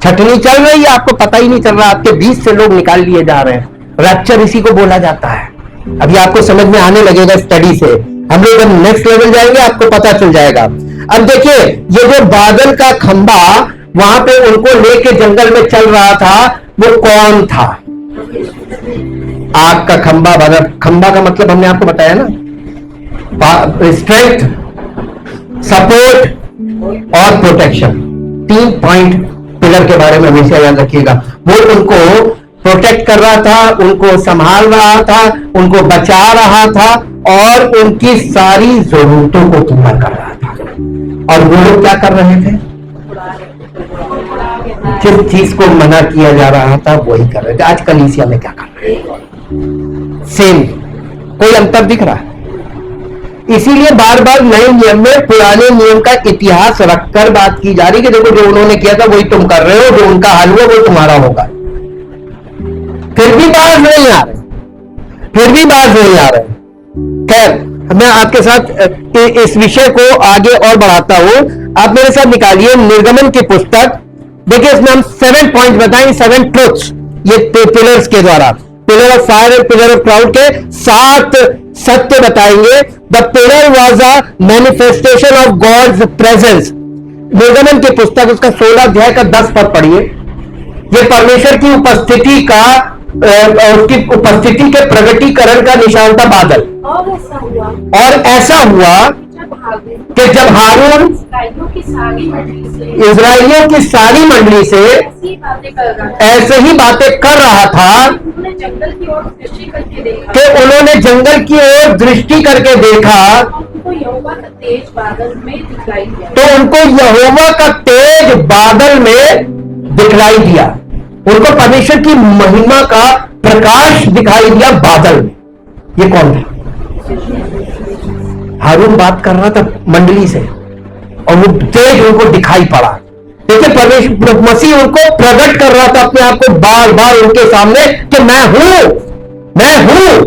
Speaker 1: छटनी चल रही है, आपको पता ही नहीं चल रहा, आपके बीच से लोग निकाल लिए जा रहे हैं। रैप्चर इसी को बोला जाता है। अभी आपको समझ में आने लगेगा स्टडी से, हम लोग जब नेक्स्ट लेवल जाएंगे आपको पता चल जाएगा। अब देखिए ये जो बादल का खंबा वहां पे उनको लेके जंगल में चल रहा था, वो कौन था? आग का खंबा। बादल खंबा का मतलब हमने आपको बताया ना, स्ट्रेंथ, सपोर्ट और प्रोटेक्शन। 3 पॉइंट पिलर के बारे में हमेशा याद रखिएगा। वो उनको प्रोटेक्ट कर रहा था, उनको संभाल रहा था, उनको बचा रहा था और उनकी सारी जरूरतों को पूरा कर रहा था। और वो लोग क्या कर रहे थे? जिस चीज को मना किया जा रहा था वही कर रहे थे। आज कलीसिया में क्या कर रहे हैं? सेम। कोई अंतर दिख रहा है? इसीलिए बार बार नए नियम में पुराने नियम का इतिहास रखकर बात की जा रही कि देखो जो उन्होंने किया था वही तुम कर रहे हो, जो उनका हाल हुआ वो तुम्हारा होगा। फिर भी बात नहीं आ रहे, फिर भी बात नहीं आ रहे। खैर, मैं आपके साथ इस विषय को आगे और बढ़ाता हूं। आप मेरे साथ निकालिए निर्गमन की पुस्तक। देखिए इसमें हम 7 पॉइंट बताएंगे, 7 ट्रुथ्स, ये पिलर्स के द्वारा, पिलर ऑफ फायर और पिलर ऑफ क्लाउड के 7 सत्य बताएंगे। The pillar was a manifestation of God's presence. निर्गमन की पुस्तक उसका 16 अध्याय का 10 पद पढ़िए। ये परमेश्वर की उपस्थिति का, उसकी उपस्थिति के प्रगटीकरण का निशान था बादल। और ऐसा हुआ कि जब हारून इजराइलियों की सारी मंडली से ऐसे ही बातें कर रहा था कि उन्होंने जंगल की ओर दृष्टि करके देखा तो उनको यहोवा का तेज बादल में दिखलाई दिया। उनको परमेश्वर की महिमा का प्रकाश दिखाई दिया बादल में। ये कौन था? हारून बात कर रहा था मंडली से और वो तेज उनको दिखाई पड़ा। देखिए परमेश्वर मसीह उनको प्रकट कर रहा था अपने आप को बार बार उनके सामने कि मैं हूं, मैं हूं।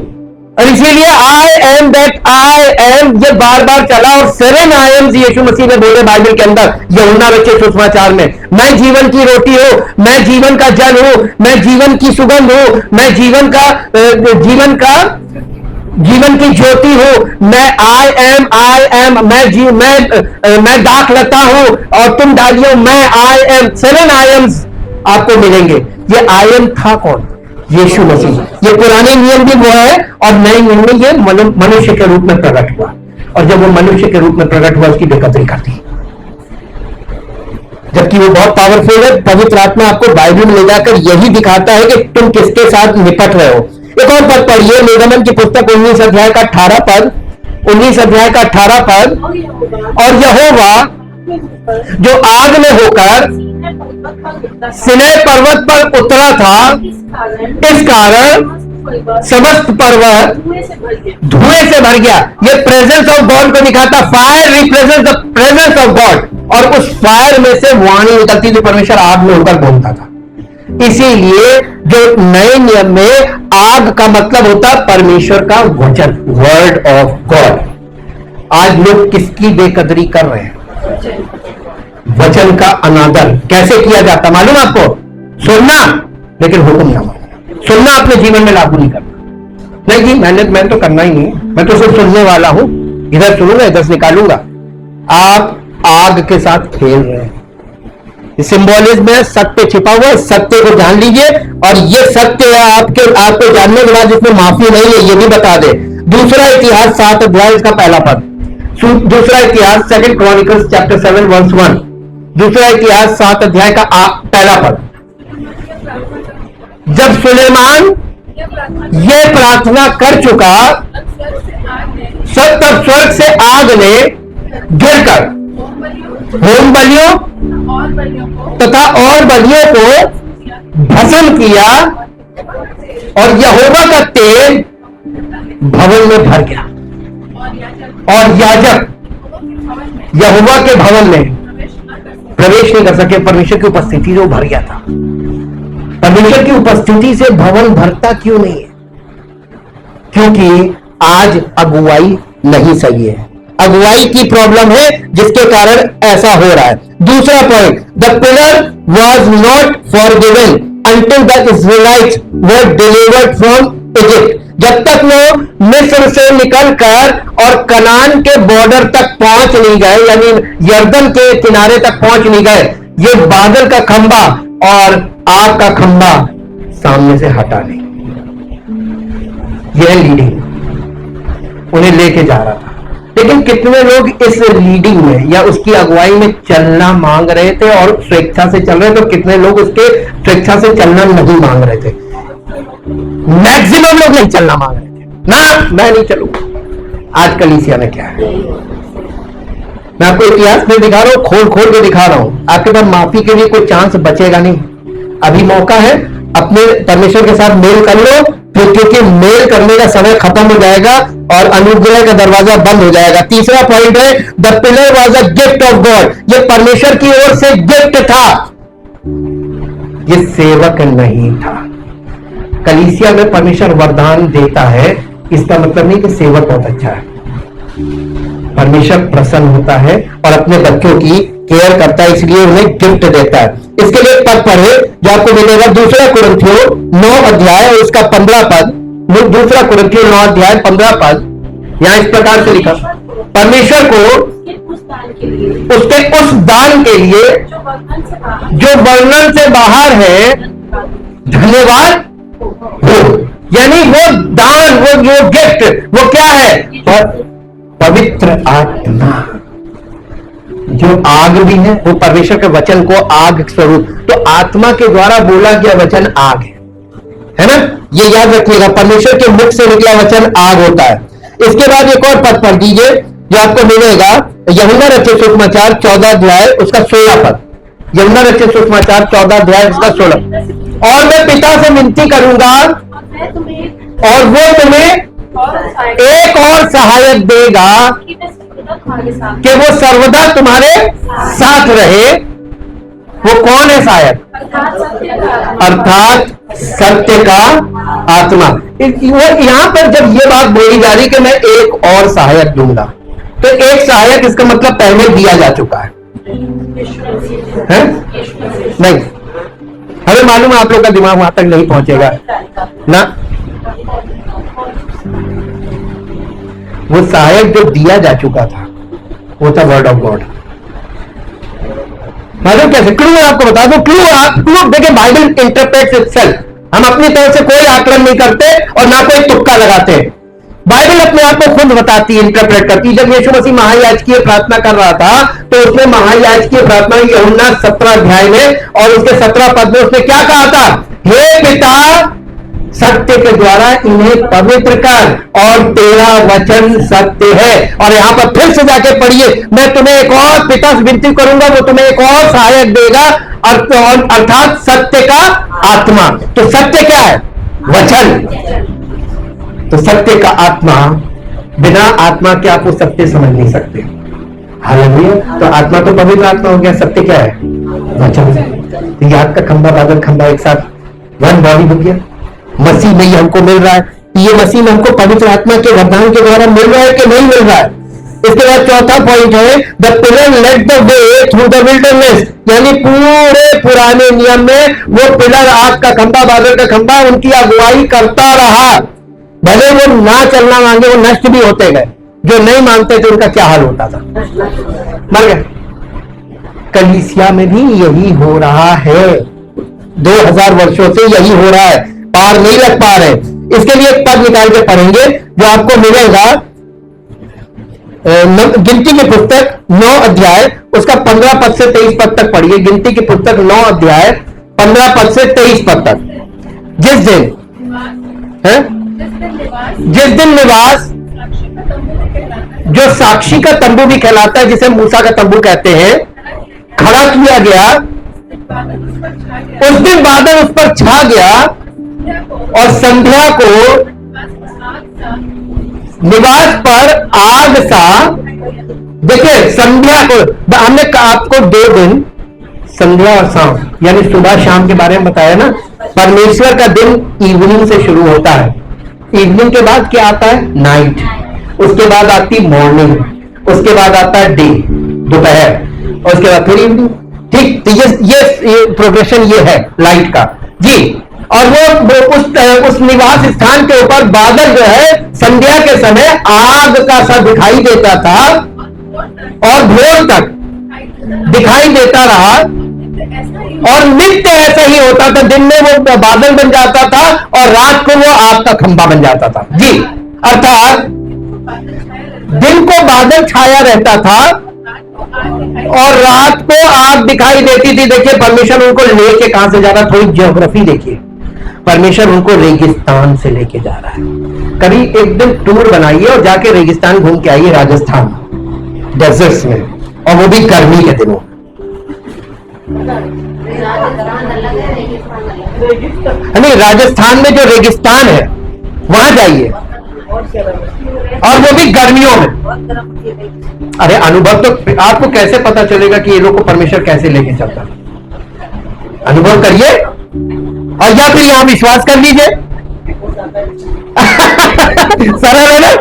Speaker 1: और इसीलिए I am that I am ये बार बार चला। और 7 आई एम्स यीशु मसीह ने बोले बाइबल के अंदर, यूहन्ना रचित सुसमाचार में। मैं जीवन की रोटी हूं, मैं जीवन का जल हूं, मैं जीवन की सुगंध हूं, मैं जीवन की ज्योति हूं, मैं आई एम, मैं दाख लता हूं और तुम डालियो, मैं आई एम। 7 आई एम्स आपको मिलेंगे। ये आई एम था कौन? यीशु मसीह। ये पुराने नियम भी वो है और नए नियम में ये मनुष्य के रूप में प्रकट हुआ। और जब वो मनुष्य के रूप में प्रकट हुआ उसकी बेकदरी कर दी। जबकि वो बहुत पावरफुल है। पवित्र आत्मा आपको बाइबल में ले जाकर यही दिखाता है कि तुम किसके साथ निपट रहे हो। एक और पद पढ़िए, निर्गमन की पुस्तक 19 अध्याय का 18 पद, 19 अध्याय का 18 पद। और यहोवा जो आग में होकर सिनै पर्वत पर उतरा था, इस कारण समस्त पर्वत धुएं से भर गया। ये प्रेजेंस ऑफ गॉड को दिखाता। Fire represent the presence of God, और उस फायर में से वाणी निकलती थी, परमेश्वर आग में होकर बोलता था। इसीलिए जो नए नियम में आग का मतलब होता है परमेश्वर का वचन, वर्ड ऑफ गॉड। आज लोग किसकी बेकदरी कर रहे हैं? वचन का अनादर कैसे किया जाता मालूम आपको? सुनना लेकिन हुक्म ना मानना, सुनना अपने जीवन में लागू नहीं करना। नहीं जी मैं तो करना ही नहीं, मैं तो सिर्फ सुनने वाला हूं, इधर सुनूंगा इधर से निकालूंगा। आप आग के साथ खेल रहे हैं। सिंबोलिज्म में सत्य छिपा हुआ है, सत्य को जान लीजिए। और ये सत्य है आपको जानने के बाद इसमें माफी नहीं है, ये भी बता दे। दूसरा इतिहास 7 अध्याय इसका पहला पद, दूसरा इतिहास 2 क्रॉनिकल्स चैप्टर 7 वर्स 1, दूसरा इतिहास 7 अध्याय का पहला पद। जब सुलेमान ये प्रार्थना कर चुका, तब स्वर्ग से आग ने गिरकर होम बलियों तथा और बलियों को भस्म किया, और यहोवा का तेल भवन में भर गया। और याजक यहोवा के भवन में प्रवेश नहीं कर सके। परमेश्वर की उपस्थिति जो भर गया था। परमेश्वर की उपस्थिति से भवन भरता क्यों नहीं है? क्योंकि आज अगुवाई नहीं सही है, अगुवाई की प्रॉब्लम है, जिसके कारण ऐसा हो रहा है। दूसरा point, the pillar was not forgiven until the Israel's were delivered from Egypt. जब तक वो मिस्र से निकलकर और कनान के बॉर्डर तक पहुंच नहीं गए, यानी यर्दन के किनारे तक पहुंच नहीं गए, ये बादल का खंबा और आग का खंबा सामने से हटा नहीं। यह लीडिंग उन्हें लेके जा रहा था। लेकिन कितने लोग इस लीडिंग में या उसकी अगुवाई में चलना मांग रहे थे और स्वेच्छा से चल रहे थे, तो कितने लोग उसके स्वेच्छा से चलना नहीं मांग रहे थे? मैक्सिमम लोग नहीं चलना मांग रहे थे। ना मैं नहीं चलूंगा। आज कलीसिया में क्या है, मैं आपको इतिहास में दिखा रहा हूं, खोल खोल के दिखा रहा हूं। आपके पास माफी के लिए कोई चांस बचेगा नहीं। अभी मौका है, अपने परमेश्वर के साथ मेल कर लो, फिर क्योंकि मेल करने का समय खत्म हो जाएगा और अनुग्रह का दरवाजा बंद हो जाएगा। तीसरा पॉइंट है, the pillar was a gift of God. ये परमेश्वर की ओर से गिफ्ट था, ये सेवक नहीं था। कलीसिया में परमेश्वर वरदान देता है, इसका मतलब नहीं कि सेवक बहुत अच्छा है। परमेश्वर प्रसन्न होता है और अपने बच्चों की केयर करता है, इसलिए उन्हें गिफ्ट देता है। इसके लिए पद पढ़े जो आपको मिलेगा, दूसरा कुरिन्थियों 9 अध्याय और उसका 15 पद। दूसरा कुरिन्थियों 9 अध्याय 15 पद। यहां इस प्रकार से लिखा, परमेश्वर को उसके उस दान के लिए जो वर्णन से बाहर है धन्यवाद हो। यानी वो दान, वो जो गिफ्ट, वो क्या है? पवित्र आत्मा, जो आग भी है, वो परमेश्वर के वचन को आग स्वरूप, तो आत्मा के द्वारा बोला गया वचन आग है ना? ये याद रखिएगा, परमेश्वर के मुख से निकला वचन आग होता है। इसके बाद एक और पद पढ़ दीजिए जो आपको मिलेगा, यूहन्ना रचित सुसमाचार 14 अध्याय उसका 16 पद। यूहन्ना रचित सुसमाचार 14 अध्याय उसका 16। और मैं पिता से विनती करूंगा और वो तुम्हें एक और सहायक देगा कि वो सर्वदा तुम्हारे साथ रहे। वो कौन है सहायक? अर्थात सत्य का आत्मा। यहां पर जब ये बात बोली जा रही कि मैं एक और सहायक दूंगा, तो एक सहायक इसका मतलब पहले दिया जा चुका है? नहीं, हमें मालूम है आप लोग का दिमाग वहां तक नहीं पहुंचेगा ना। वो सहायक जो दिया जा चुका था वो था वर्ड ऑफ गॉड। मालूम कैसे? क्लू मैं आपको बता दूं, क्लू देखिए, बाइबल इंटरप्रेट्स इटसेल्फ। हम अपनी तरफ से कोई आकलन नहीं करते और ना कोई तुक्का लगाते हैं। बाइबल अपने आप को खुद संबंध बताती है, इंटरप्रेट करती है। जब यीशु मसीह महायाजकीय प्रार्थना कर रहा था तो उसने महायाजकीय प्रार्थना यूहन्ना 17 अध्याय में और उसके 17 पद में उसने क्या कहा था? हे पिता, सत्य के द्वारा इन्हें पवित्र कर और तेरा वचन सत्य है। और यहां पर फिर से जाके पढ़िए, मैं तुम्हें एक और पिता से विनती करूंगा, वो तुम्हें एक और सहायक देगा, अर्थात सत्य का आत्मा। तो सत्य क्या है? वचन। तो सत्य का आत्मा, बिना आत्मा के आप वो सत्य समझ नहीं सकते। हालेलुया। तो आत्मा तो पवित्र आत्मा हो गया, सत्य क्या है? वचन। तो याद का खंभा बादल खंभा एक साथ वन बॉडी हो गया। मसीह में ही हमको मिल रहा है, ये मसीह में हमको पवित्र आत्मा के वरदान के द्वारा मिल रहा है कि नहीं मिल रहा है? इसके बाद चौथा पॉइंट है the pillar led the way through the wilderness, यानी पूरे पुराने नियम में वो पिलर, आग का खंभा बादल का खंभा उनकी अगुवाई करता रहा। भले वो ना चलना मांगे, वो नष्ट भी होते गए। जो नहीं मानते थे उनका क्या हाल होता था? मर गए। कलीसिया में भी यही हो रहा है, 2000 वर्षों से यही हो रहा है, पार नहीं लग पा रहे। इसके लिए एक पद निकाल के पढ़ेंगे जो आपको मिलेगा गिनती की पुस्तक 9 अध्याय उसका 15 पद से 23 पद तक पढ़िए। गिनती की पुस्तक 9 अध्याय 15 पद से 23 पद तक। जिस दिन निवास जो साक्षी का तंबू भी कहलाता है, जिसे मूसा का तंबू कहते हैं, खड़ा किया गया, उस दिन बादल उस पर छा गया और संध्या को निवास पर आग सा। देखिए संध्या को हमने आपको 2 दिन संध्या और शाम यानी सुबह शाम के बारे में बताया ना। परमेश्वर का दिन इवनिंग से शुरू होता है, इवनिंग के बाद क्या आता है? नाइट। उसके बाद आती मॉर्निंग, उसके बाद आता है डे, दोपहर, और उसके बाद फिर इवनिंग। ठीक, तो ये प्रोग्रेशन ये है लाइट का जी। और वो उस निवास स्थान के ऊपर बादल जो है संध्या के समय आग का सा दिखाई देता था और भोर तक दिखाई देता रहा, और नित्य ऐसा ही होता था। दिन में वो बादल बन जाता था और रात को वो आग का खंभा बन जाता था जी। अर्थात दिन को बादल छाया रहता था और रात को आग दिखाई देती थी। देखिए परमेश्वर उनको लेके कहां से जा रहा है, थोड़ी ज्योग्राफी देखिए। परमेश्वर उनको रेगिस्तान से लेके जा रहा है। कभी एक दिन टूर बनाइए और जाके रेगिस्तान घूम के आइए, राजस्थान डेजर्ट्स में, और वो भी गर्मी के दिनों। नहीं, राजस्थान में जो रेगिस्तान है वहां जाइए, और वो भी गर्मियों में। अरे अनुभव तो आपको कैसे पता चलेगा कि ये लोग को परमेश्वर कैसे लेके चलता है? अनुभव करिए, और या फिर यहां विश्वास कर लीजिए। सरल है ना?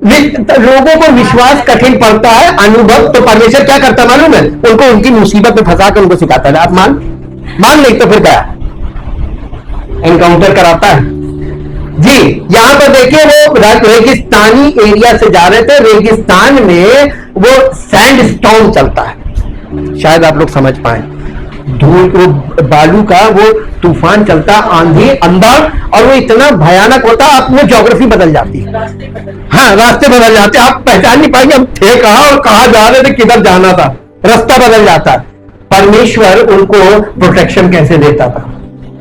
Speaker 1: लोगों को विश्वास कठिन पड़ता है, अनुभव तो परमेश्वर क्या करता मालूम है? उनको उनकी मुसीबत में फंसा कर उनको सिखाता है। आप मान नहीं तो फिर क्या एनकाउंटर कराता है जी। यहां पर देखिए वो रेगिस्तानी एरिया से जा रहे थे, रेगिस्तान में वो सैंडस्टॉर्म चलता है, शायद आप लोग समझ पाए। धूल, वो बालू का वो तूफान चलता, आंधी अंदर, और वो इतना भयानक होता, आप वो ज्योग्राफी बदल जाती है। हाँ, रास्ते बदल जाते, आप पहचान नहीं पाएंगे हम थे कहां और कहां जा रहे थे, किधर जाना था, रास्ता बदल जाता है। परमेश्वर उनको प्रोटेक्शन कैसे देता था?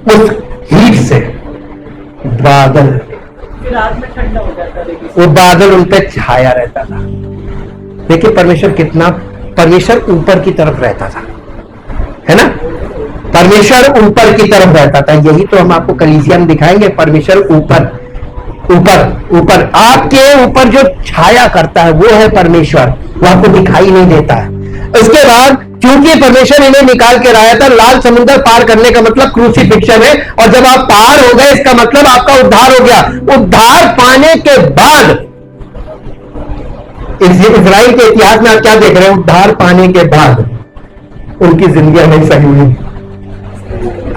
Speaker 1: उस हीट से बादल, वो बादल उन पर छाया रहता था। देखिए परमेश्वर ऊपर की तरफ रहता था, है ना? परमेश्वर ऊपर की तरफ रहता था। यही तो हम आपको कलीसिया में दिखाएंगे। परमेश्वर ऊपर ऊपर ऊपर आपके ऊपर जो छाया करता है वो है परमेश्वर, वो आपको दिखाई नहीं देता है। इसके बाद क्योंकि परमेश्वर इन्हें निकाल के लाया था, लाल समुद्र पार करने का मतलब क्रूसिफिक्शन है, और जब आप पार हो गए इसका मतलब आपका उद्धार हो गया। उद्धार पाने के बाद इजराइल के इतिहास में आप क्या देख रहे हैं? उद्धार पाने के बाद उनकी जिंदगी नहीं सही हुई।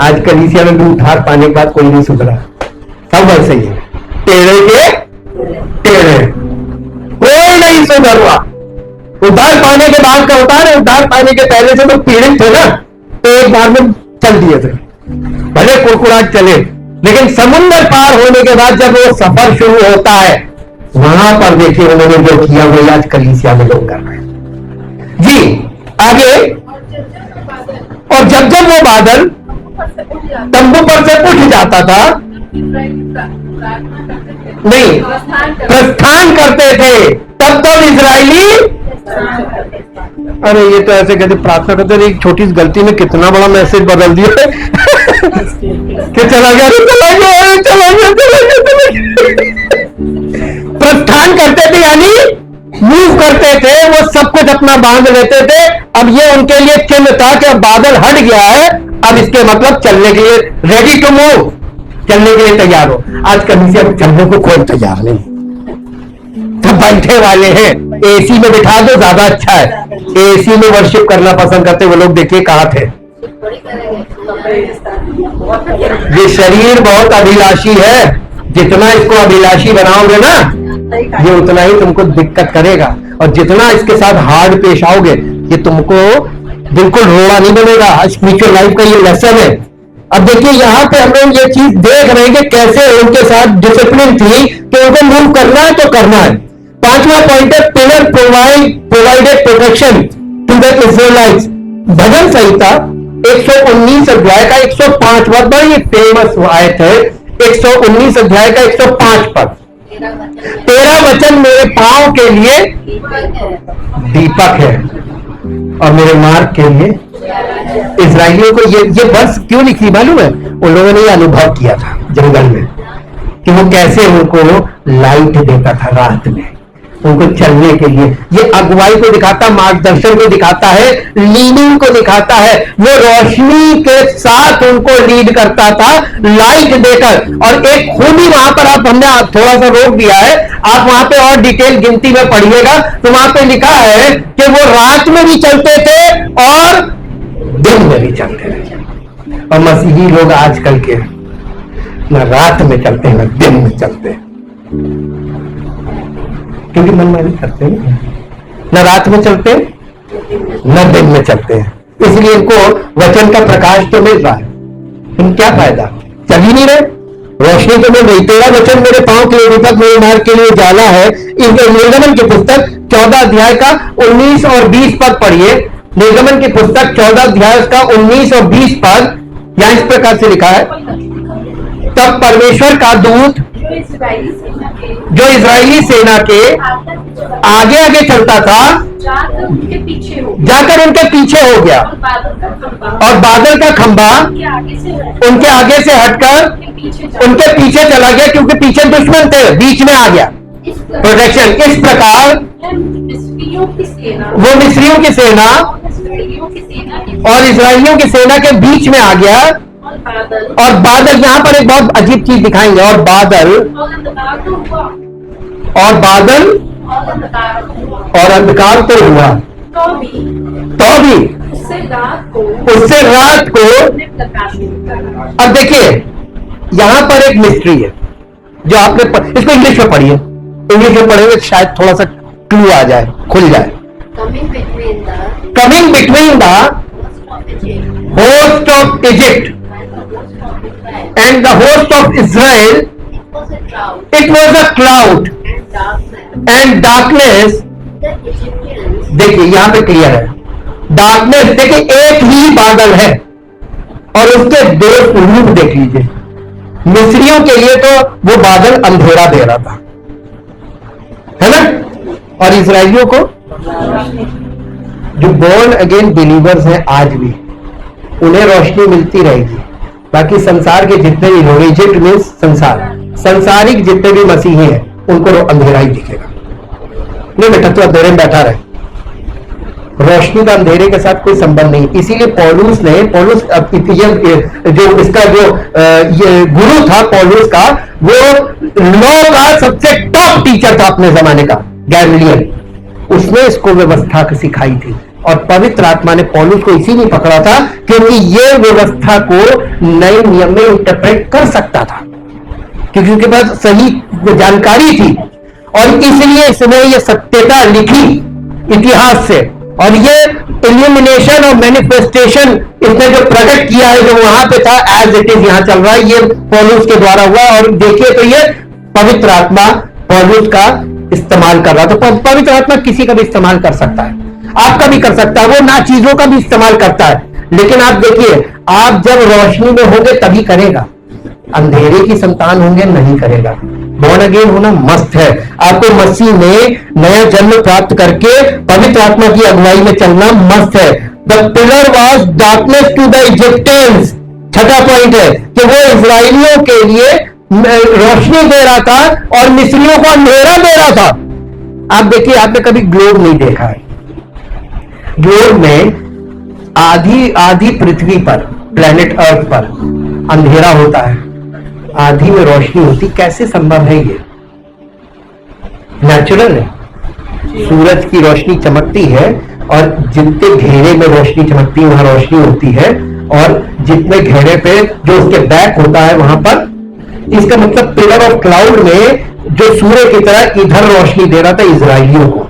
Speaker 1: आज कलीसिया में भी उद्धार पाने के बाद कोई नहीं सुधरा, सब वैसे ही है, टेढ़े के टेढ़े, कोई नहीं सुधरा। उद्धार पाने के बाद का होता है, उद्धार पाने के पहले से तो पीड़ित थे ना, तो एक बार में चल दिए थे, भले कुड़कुड़ाहट चले, लेकिन समुद्र पार होने के बाद जब वो सफर शुरू होता है, वहां पर देखिए उन्होंने जो किया वो आज कलीसिया में लोग कर रहे हैं जी। आगे, और जब जब वो बादल तंबू पर से उठ जाता था, नहीं प्रस्थान करते थे, तब तब इजरायली, अरे ये तो ऐसे कहते प्रार्थना करते थे, एक छोटी सी गलती में कितना बड़ा मैसेज बदल दिया कि चला गया, चला गया, चला गया, चला गया, चला गया। प्रस्थान करते थे यानी मूव करते थे, वो सब कुछ अपना बांध लेते थे। अब ये उनके लिए चिन्ह था कि अब बादल हट गया है, अब इसके मतलब चलने के लिए रेडी टू मूव, चलने के लिए तैयार हो। आज कभी से अब चलने को कोई तैयार नहीं, सब बैठे वाले हैं। एसी में बिठा दो ज्यादा अच्छा है, एसी में वर्शिप करना पसंद करते वो लोग, देखिए कहां थे। ये शरीर बहुत अभिलाषी है, जितना इसको अभिलाषी बनाओगे ना ये उतना ही तुमको दिक्कत करेगा, और जितना इसके साथ हार्ड पेश आओगे ये तुमको बिल्कुल रोड़ा नहीं बनेगा। स्पिरिचुअल लाइफ का ये लेसन है। अब देखिए यहाँ पे हम लोग ये चीज देख रहे हैं कि कैसे उनके साथ डिसिप्लिन थी कि उनको मूव करना है तो करना है। पांचवा पॉइंट है, pillar provided protection to the Israelites. भजन संहिता 119 अध्याय का 105 बहुत बड़ी फेमस आयत है, 119 अध्याय का 105 पद। तेरा वचन मेरे पांव के लिए दीपक है और मेरे मार्ग के लिए। इजराइलियों को ये वर्ष क्यों लिखी मालूम है? उन लोगों ने ये अनुभव किया था जंगल में कि वो कैसे उनको लाइट देता था रात में, उनको चलने के लिए। ये अगुवाई को दिखाता, मार्गदर्शन को दिखाता है, लीडिंग को दिखाता है। वो रोशनी के साथ उनको लीड करता था, लाइट देकर। और एक खूबी वहां पर हमने थोड़ा सा रोक दिया है, आप वहां पे और डिटेल गिनती में पढ़िएगा तो वहां पे लिखा है कि वो रात में भी चलते थे और दिन में भी चलते थे। और मसीही लोग आजकल के न रात में चलते हैं न दिन में चलते हैं, क्योंकि मनमानी करते हैं, न रात में चलते न दिन में चलते हैं। इसलिए इनको वचन का प्रकाश तो मिल रहा है, तुम क्या फायदा, चल ही नहीं रहे, रोशनी तो मिल रही। तेरा वचन मेरे पांव के लिए दीपक, मेरे मार्ग के लिए उजाला है। निर्गमन की पुस्तक 14 अध्याय का 19 और 20 पद पढ़िए। निर्गमन की पुस्तक 14 अध्याय का 19 और 20 पद, यहां इस प्रकार से लिखा है, तब परमेश्वर का दूत जो इजरायली सेना के आगे आगे चलता था जाकर उनके पीछे हो गया, और बादल का खंभा उनके आगे से हटकर उनके पीछे चला गया, क्योंकि पीछे दुश्मन थे, बीच में आ गया प्रोटेक्शन। इस प्रकार वो मिस्रियों की सेना और इजराइलियों की सेना के बीच में आ गया। और बादल, यहां पर एक बहुत अजीब चीज दिखाएंगे, और बादल और अंधकार तो हुआ, तो भी उससे रात को। अब देखिए यहां पर एक मिस्ट्री है जो आपने इसको इंग्लिश में पढ़िए, इंग्लिश में पढ़ेंगे शायद थोड़ा सा क्लू आ जाए, खुल जाए। Coming between the host of Egypt and the host of Israel, it was a cloud and darkness। देखिए यहां पे क्लियर है, डार्कनेस। देखिए एक ही बादल है और उसके दो रूप देख लीजिए। मिस्रियों के लिए तो वो बादल अंधेरा दे रहा था, है ना, और इजराइलियों को, जो बोर्न अगेन बिलीवर्स हैं आज भी, उन्हें रोशनी मिलती रहेगी। बाकी संसार के जितने भी लोग, इजिप्ट मीन्स संसार, संसारिक जितने भी मसीही हैं उनको अंधेरा ही दिखेगा। नहीं बेटा तू अंधेरे में बैठा रहे, रोशनी का अंधेरे के साथ कोई संबंध नहीं। इसीलिए पौलुस जो इसका जो ये गुरु था पौलुस का, वो लॉ का सबसे टॉप टीचर था अपने जमाने का, गैमलियल। उसने इसको व्यवस्था सिखाई थी, और पवित्र आत्मा ने पौलुस को इसीलिए पकड़ा था क्योंकि ये व्यवस्था को नए नियम में इंटरप्रेट कर सकता था, क्योंकि उसके पास सही जानकारी थी। और इसलिए इसने ये सत्यता लिखी इतिहास से, और ये इल्यूमिनेशन और मैनिफेस्टेशन इसने जो प्रकट किया है, जो वहां पे था एज इट इज यहां चल रहा है, ये पौलुस के द्वारा हुआ। और देखिए तो ये पवित्र आत्मा पौलुस का इस्तेमाल कर रहा था। तो पवित्र आत्मा किसी का भी इस्तेमाल कर सकता है, आपका भी कर सकता है, वो ना चीजों का भी इस्तेमाल करता है। लेकिन आप देखिए, आप जब रोशनी में होंगे तभी करेगा, अंधेरे की संतान होंगे नहीं करेगा। बॉर्न अगेन होना मस्त है, आपको मसीह में नया जन्म प्राप्त करके पवित्र आत्मा की अगुवाई में चलना मस्त है। The pillar was darkness to the Egyptians. छठा पॉइंट है कि वो इजराइलियों के लिए रोशनी दे रहा था और मिस्रियों को अंधेरा दे रहा था। आप देखिए, आपने कभी ग्लोब नहीं देखा है। ग्लोब में आधी पृथ्वी पर, प्लेनेट अर्थ पर अंधेरा होता है, आधी में रोशनी होती। कैसे संभव है ये? नेचुरल है। सूरज की रोशनी चमकती है और जितने घेरे में रोशनी चमकती है वहां रोशनी होती है, और जितने घेरे पे जो उसके बैक होता है वहां पर, इसका मतलब पिलर ऑफ क्लाउड में जो सूर्य की तरह इधर रोशनी दे रहा था इजराइलियों को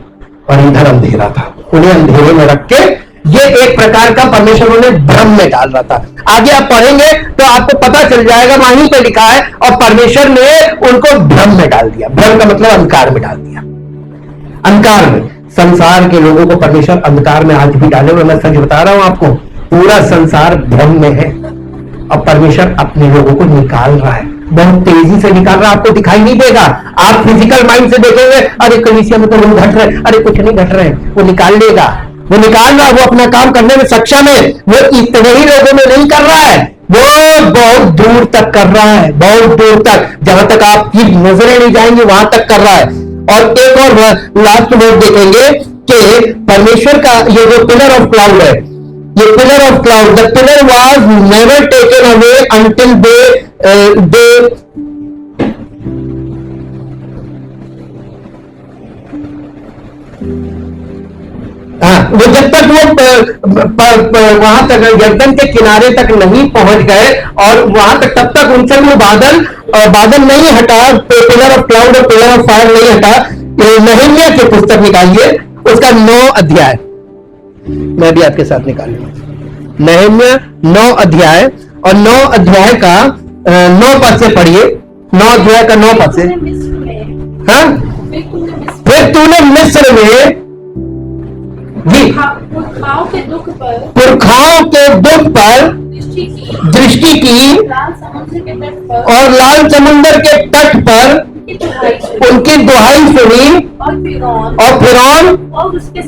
Speaker 1: और इधर अंधेरा था। उन्हें अंधेरे में रख के ये एक प्रकार का परमेश्वर उन्हें भ्रम में डाल रहा था। आगे आप पढ़ेंगे तो आपको पता चल जाएगा, वहीं पे लिखा है, और परमेश्वर ने उनको भ्रम में डाल दिया। भ्रम का मतलब अंधकार में डाल दिया। अंधकार में संसार के लोगों को परमेश्वर अंधकार में आज भी डाले हुए। मैं सच बता रहा हूं आपको, पूरा संसार भ्रम में है और परमेश्वर अपने लोगों को निकाल रहा है, बहुत तेजी से निकाल रहा है। आपको दिखाई नहीं देगा, आप फिजिकल माइंड से देखेंगे, अरे कलीसिया में तो लोग घट रहे, अरे कुछ नहीं घट रहे। वो निकाल लेगा, वो निकाल रहा है, वो अपना काम करने में सक्षम है। वो इतने ही लोगों में नहीं कर रहा है, वो बहुत दूर तक कर रहा है, बहुत दूर तक, जहां तक आपकी नजरें नहीं जाएंगी वहां तक कर रहा है। और एक और लास्ट वर्ड देखेंगे कि परमेश्वर का ये जो पिलर ऑफ क्लाउड है, ये pillar of cloud, the pillar was never taken away until they वो जब तक वो वहां तक यर्दन के किनारे तक नहीं पहुंच गए, और वहां तक तब तक उनसे वो बादल नहीं हटा, पिलर ऑफ क्लाउड और पिलर ऑफ फायर नहीं हटा। नहम्याह की पुस्तक निकालिए, उसका 9 अध्याय, मैं भी आपके साथ निकालूंगा। नहम्याह 9 अध्याय, और 9 अध्याय का 9 पद से पढ़िए। 9 अध्याय का 9 पद से। हाँ, फिर तूने मिस्र में जी
Speaker 2: पुरखाओं के दुख
Speaker 1: पर दृष्टि की
Speaker 2: लाल समुद्र के तट पर
Speaker 1: और लाल समुद्र के तट पर उनकी दुहाई सुनी, और फिरौन
Speaker 2: और उसके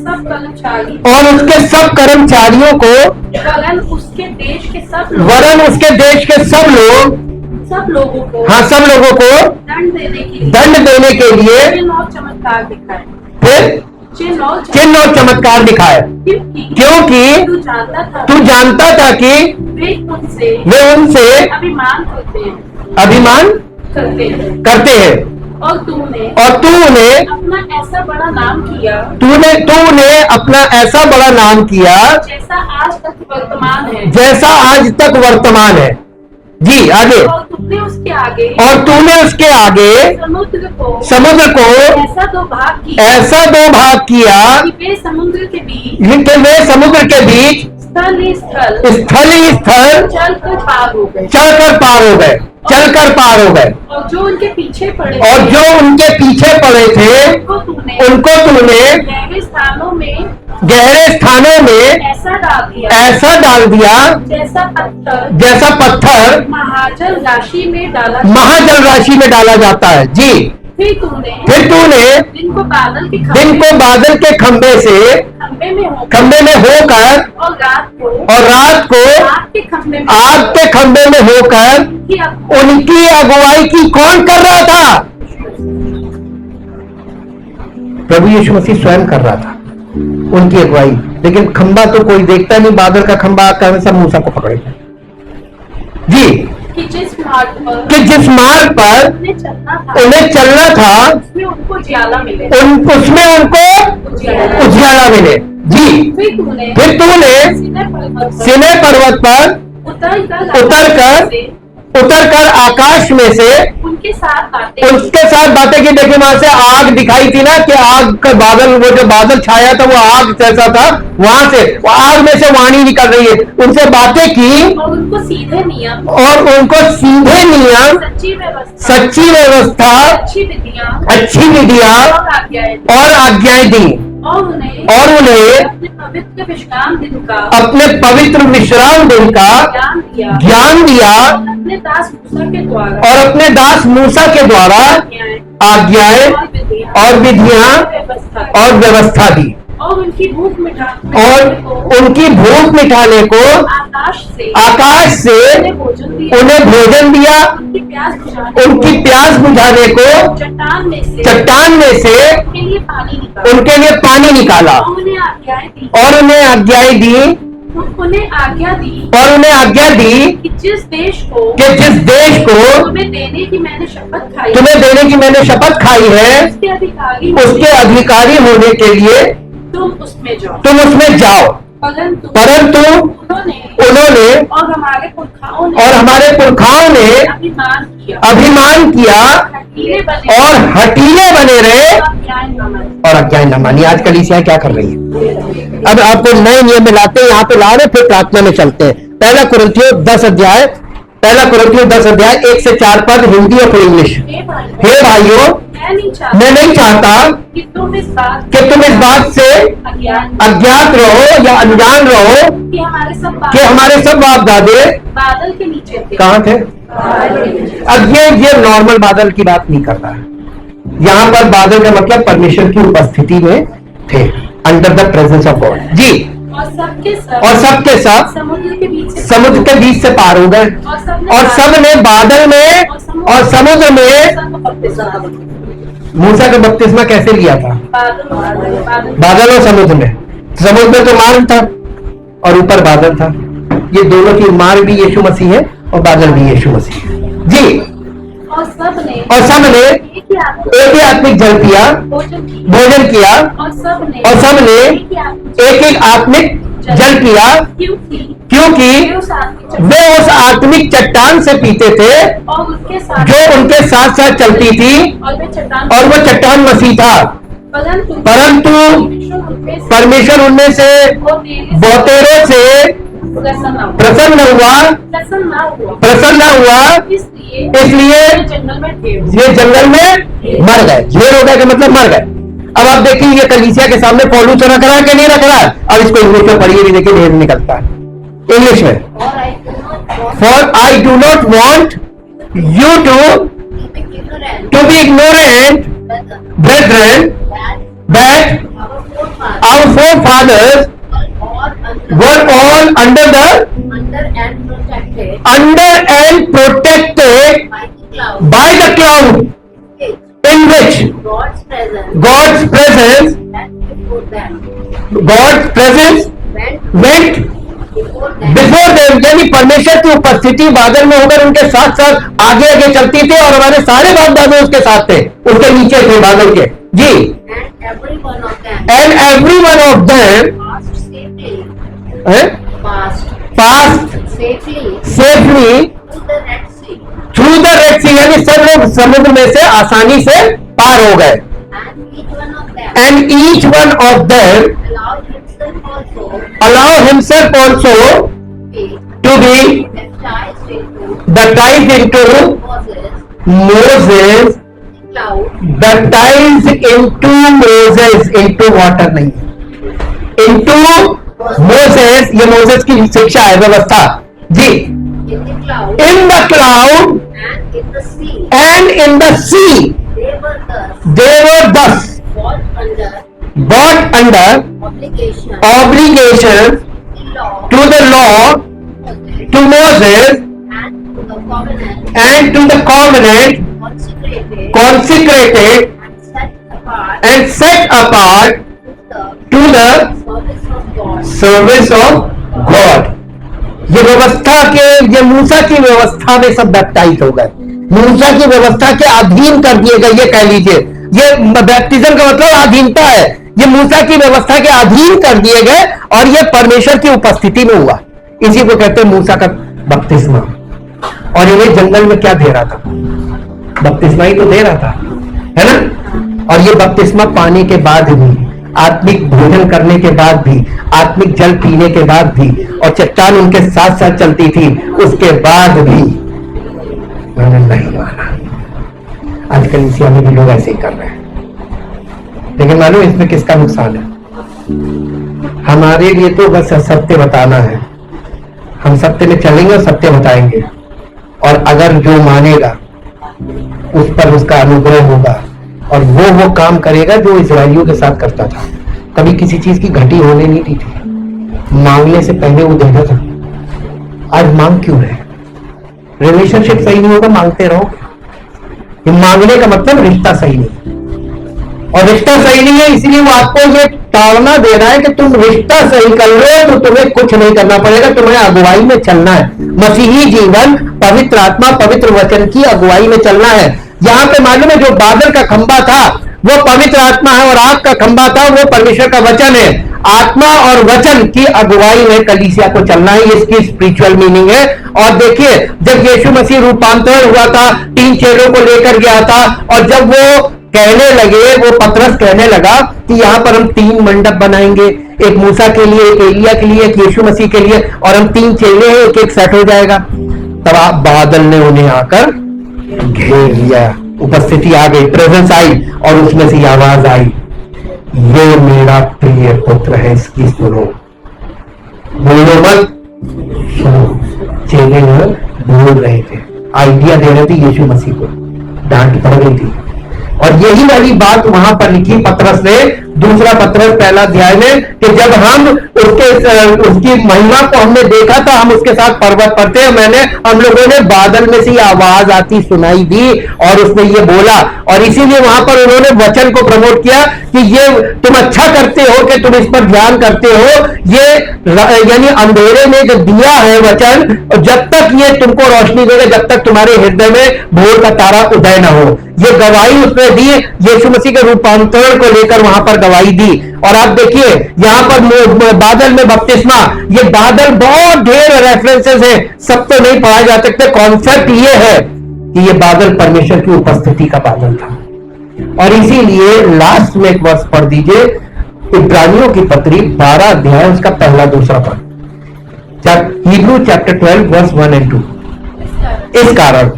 Speaker 2: सब
Speaker 1: कर्मचारियों को
Speaker 2: वरन उसके देश के सब लोगों को
Speaker 1: हाँ, सब लोगों को दंड देने के लिए
Speaker 2: चिन्ह और चमत्कार दिखाए।
Speaker 1: फिर चिन्ह और चमत्कार दिखाए, क्योंकि तू जानता था कि वे उनसे अभिमान करते हैं,
Speaker 2: और तूने
Speaker 1: अपना
Speaker 2: ऐसा बड़ा नाम किया,
Speaker 1: तूने अपना ऐसा बड़ा नाम किया
Speaker 2: जैसा आज तक वर्तमान है।
Speaker 1: जी, आगे।
Speaker 2: और तूने उसके आगे
Speaker 1: समुद्र को
Speaker 2: ऐसा दो
Speaker 1: भाग किया
Speaker 2: कि वे समुद्र के बीच स्थल ही स्थल चलकर पार हो गए। और जो उनके पीछे पड़े थे
Speaker 1: उनको तूने गहरे स्थानों में ऐसा डाल दिया जैसा पत्थर
Speaker 2: महाजल राशि में
Speaker 1: डाला जाता है। जी, फिर तूने
Speaker 2: दिन को
Speaker 1: बादल के खंबे में होकर और रात को आग के खंबे में होकर उनकी अगुवाई की। कौन कर रहा था? प्रभु यीशु मसीह स्वयं कर रहा था उनकी अगुवाई। लेकिन खंबा तो कोई देखता नहीं, बादल का खंबा आकर सब मूसा को पकड़ेगा। जी,
Speaker 2: कि जिस
Speaker 1: मार्ग पर उन्हें चलना था
Speaker 2: उसमें उनको उजियाला
Speaker 1: मिले। जी, फिर तूने सीनै पर्वत पर उतर कर आकाश में से
Speaker 2: उनके साथ बातें की।
Speaker 1: उसके साथ बातें की। देखिए वहां से आग दिखाई थी ना, कि आग का बादल, वो जो बादल छाया था वो आग जैसा था, वहां से वो आग में से वाणी निकल रही है। उनसे बातें की
Speaker 2: और उनको सीधे नियम,
Speaker 1: और उनको सीधे नियम,
Speaker 2: सच्ची व्यवस्था,
Speaker 1: सच्ची व्यवस्था,
Speaker 2: अच्छी विधियां
Speaker 1: अच्छी विधियां और आज्ञाएं दी,
Speaker 2: और उन्हें
Speaker 1: अपने
Speaker 2: पवित्र विश्राम दिन का,
Speaker 1: अपने पवित्र विश्राम दिन का ज्ञान दिया
Speaker 2: अपने दास मूसा के द्वारा,
Speaker 1: और अपने दास मूसा के द्वारा आज्ञाएं और विधियां और व्यवस्था दी,
Speaker 2: और उनकी भूख
Speaker 1: और उनकी भूख मिटाने को आकाश से उन्हें भोजन दिया, उनकी प्यास बुझाने को चट्टान में से उनके लिए पानी निकाला, और उन्हें आज्ञाएं दी,
Speaker 2: उन्हें आज्ञा दी
Speaker 1: और उन्हें आज्ञा दी
Speaker 2: कि जिस देश को तुम्हें देने की मैंने शपथ खाई है,
Speaker 1: उसके अधिकारी होने के लिए
Speaker 2: तुम उसमें
Speaker 1: जाओ। परंतु उन्होंने
Speaker 2: और हमारे
Speaker 1: पुरखाओं ने अभिमान किया और हठीले बने रहे और आज्ञाएं न मानी। आज कलीसिया क्या कर रही है? अब आपको नए नियम में लाते हैं, यहाँ पे ला रहे, फिर प्रार्थना में चलते हैं। पहला कुरिन्थियों 10 अध्याय 1 से 4 पद, हिंदी और फिर इंग्लिश। हे भाइयों, मैं नहीं चाहता
Speaker 2: कि तुम इस
Speaker 1: बात से अज्ञात रहो या अनजान रहो
Speaker 2: कि
Speaker 1: हमारे सब बाप दादे
Speaker 2: बादल के नीचे थे।
Speaker 1: कहाँ थे? अब ये नॉर्मल बादल की बात नहीं कर रहा है। यहाँ पर बादल का मतलब परमेश्वर की उपस्थिति में थे, under the presence of God ji. और सबके सब समुद्र के बीच से पार हो गए, और सब ने बादल में और समुद्र में। मूसा का बपतिस्मा कैसे लिया था? बादल और समुद्र में। समुद्र में तो मार्ग था और ऊपर बादल था। ये दोनों की मार्ग भी यीशु मसीह है और बादल भी यीशु मसीह है जी।
Speaker 2: और
Speaker 1: सब ने एक ही आत्मिक जल पिया, भोजन किया, और सब ने एक आत्मिक जल पिया, क्योंकि वे उस आत्मिक चट्टान से पीते थे जो उनके साथ साथ चलती थी, और वो चट्टान मसीह था। परंतु परमेश्वर उनमें से बहुतेरों से प्रसन्न हुआ, इसलिए ये जंगल में मर गए। ढेर हो गए का मतलब मर गए। अब आप देखिए, ये कलीसिया के सामने पौलुस रख रहा है कि नहीं रख रहा है? अब इसको इंग्लिश में पढ़िए, भी देखिए ढेर निकलता है इंग्लिश में। For I do not want you to be ignorant brethren that our forefathers were all under and protected by the cloud in which God's presence went before them। यानी परमेश्वर की उपस्थिति बादल में होकर उनके साथ साथ आगे आगे चलती थी, और हमारे सारे बाप दादा उसके साथ थे, उसके नीचे थे बादल के जी। and every one of them passed safely through the Red Sea। यानी सब लोग समुद्र में से आसानी से पार हो गए। and each one of them allow himself also to be baptized into Moses, baptized into Moses, into water नहीं, into Moses। ये मोसेस की शिक्षा है, व्यवस्था जी। in the cloud and in the sea they were thus brought under obligation to the law, to Moses, and to the covenant consecrated and set apart to the service of God। ये व्यवस्था के, ये मूसा की व्यवस्था में सब baptise हो गए, मूसा की व्यवस्था के अधीन कर दिए गए। ये कह लीजिए, ये बैप्टिज्म का मतलब अधीनता है। ये मूसा की व्यवस्था के अधीन कर दिए गए, और ये परमेश्वर की उपस्थिति में हुआ। इसी को कहते हैं मूसा का बपतिस्मा। और इन्हें जंगल में क्या दे रहा था? बपतिस्मा ही तो दे रहा था, है ना। और ये बपतिस्मा पाने के बाद भी, आत्मिक भोजन करने के बाद भी, आत्मिक जल पीने के बाद भी, और चट्टान उनके साथ साथ चलती थी, उसके बाद भी मैंने नहीं माना। आजकल इसी में भी लोग ऐसे ही कर रहे हैं, लेकिन मालूम इसमें किसका नुकसान है? हमारे लिए तो बस सत्य बताना है, हम सत्य में चलेंगे और सत्य बताएंगे, और अगर जो मानेगा उस पर उसका अनुग्रह होगा और वो काम करेगा जो इस्राएलियों के साथ करता था। कभी किसी चीज की घटी होने नहीं दी थी, मांगने से पहले वो देता था। आज मांग क्यों है? रिलेशनशिप सही नहीं होगा, मांगते रहो। मांगने का मतलब रिश्ता सही नहीं, और रिश्ता सही नहीं है, इसलिए वो आपको ये ताड़ना दे रहा है कि तुम रिश्ता सही कर रहे हो तो तुम्हें कुछ नहीं करना पड़ेगा, तुम्हें अगुवाई में चलना है। मसीही जीवन पवित्र आत्मा पवित्र वचन की अगुवाई में चलना है। यहां पे मालूम है जो बादल का खंबा था वो पवित्र आत्मा है, और आग का खंबा था वो परमेश्वर का वचन है। आत्मा और वचन की अगुवाई में कलीसिया को चलना है, इसकी स्पिरिचुअल मीनिंग है। और देखिए, जब यीशु मसीह रूपांतरण हुआ था, 3 चेलों को लेकर गया था, और जब वो कहने लगे, वो पतरस कहने लगा कि यहां पर हम 3 मंडप बनाएंगे, एक मूसा के लिए, एक एलिया के लिए, एक यीशु मसीह के लिए, और हम 3 चेले हैं, एक एक सेट हो जाएगा। तब आप बादल ने उन्हें आकर घेर लिया, उपस्थिति आ गई, प्रेजेंस आई, और उसमें से आवाज आई, ये मेरा प्रिय पुत्र है, इसकी सुनो। बोलो मत, सुनो। चेले बोल रहे थे, आइडिया दे रहे थे यीशु मसीह को, डांट पड़ गई थी। और यही वाली बात वहां पर लिखी पतरस ने, दूसरा पतरस पहला अध्याय में, कि जब हम उसकी महिमा को हमने देखा था, हम उसके साथ पर्वत पर थे, हम लोगों ने बादल में से आवाज आती सुनाई दी, और उसने ये बोला, और इसीलिए वहां पर उन्होंने वचन को प्रमोट किया कि ये तुम अच्छा करते हो कि तुम इस पर ध्यान करते हो। ये यानी अंधेरे में जो दिया है वचन, जब तक ये तुमको रोशनी देगा, जब तक तुम्हारे हृदय में भोर का तारा उदय न हो। ये गवाही उसने दी, यीशु मसीह के रूपांतरण को लेकर वहां पर गवाही दी। और आप देखिए यहां पर बादल में बपतिस्मा, ये बादल बहुत ढेर रेफरेंसेस है, सब तो नहीं पढ़ा जा सकते। कॉन्सेप्ट ये है कि ये बादल परमेश्वर की उपस्थिति का बादल था। और इसीलिए लास्ट में एक वर्ष पढ़ दीजिए, इब्रानियों की पत्री 12 अध्याय उसका पहला दूसरा पद, हिब्रू चैप्टर 12 वर्स 1 और 2। इस कारण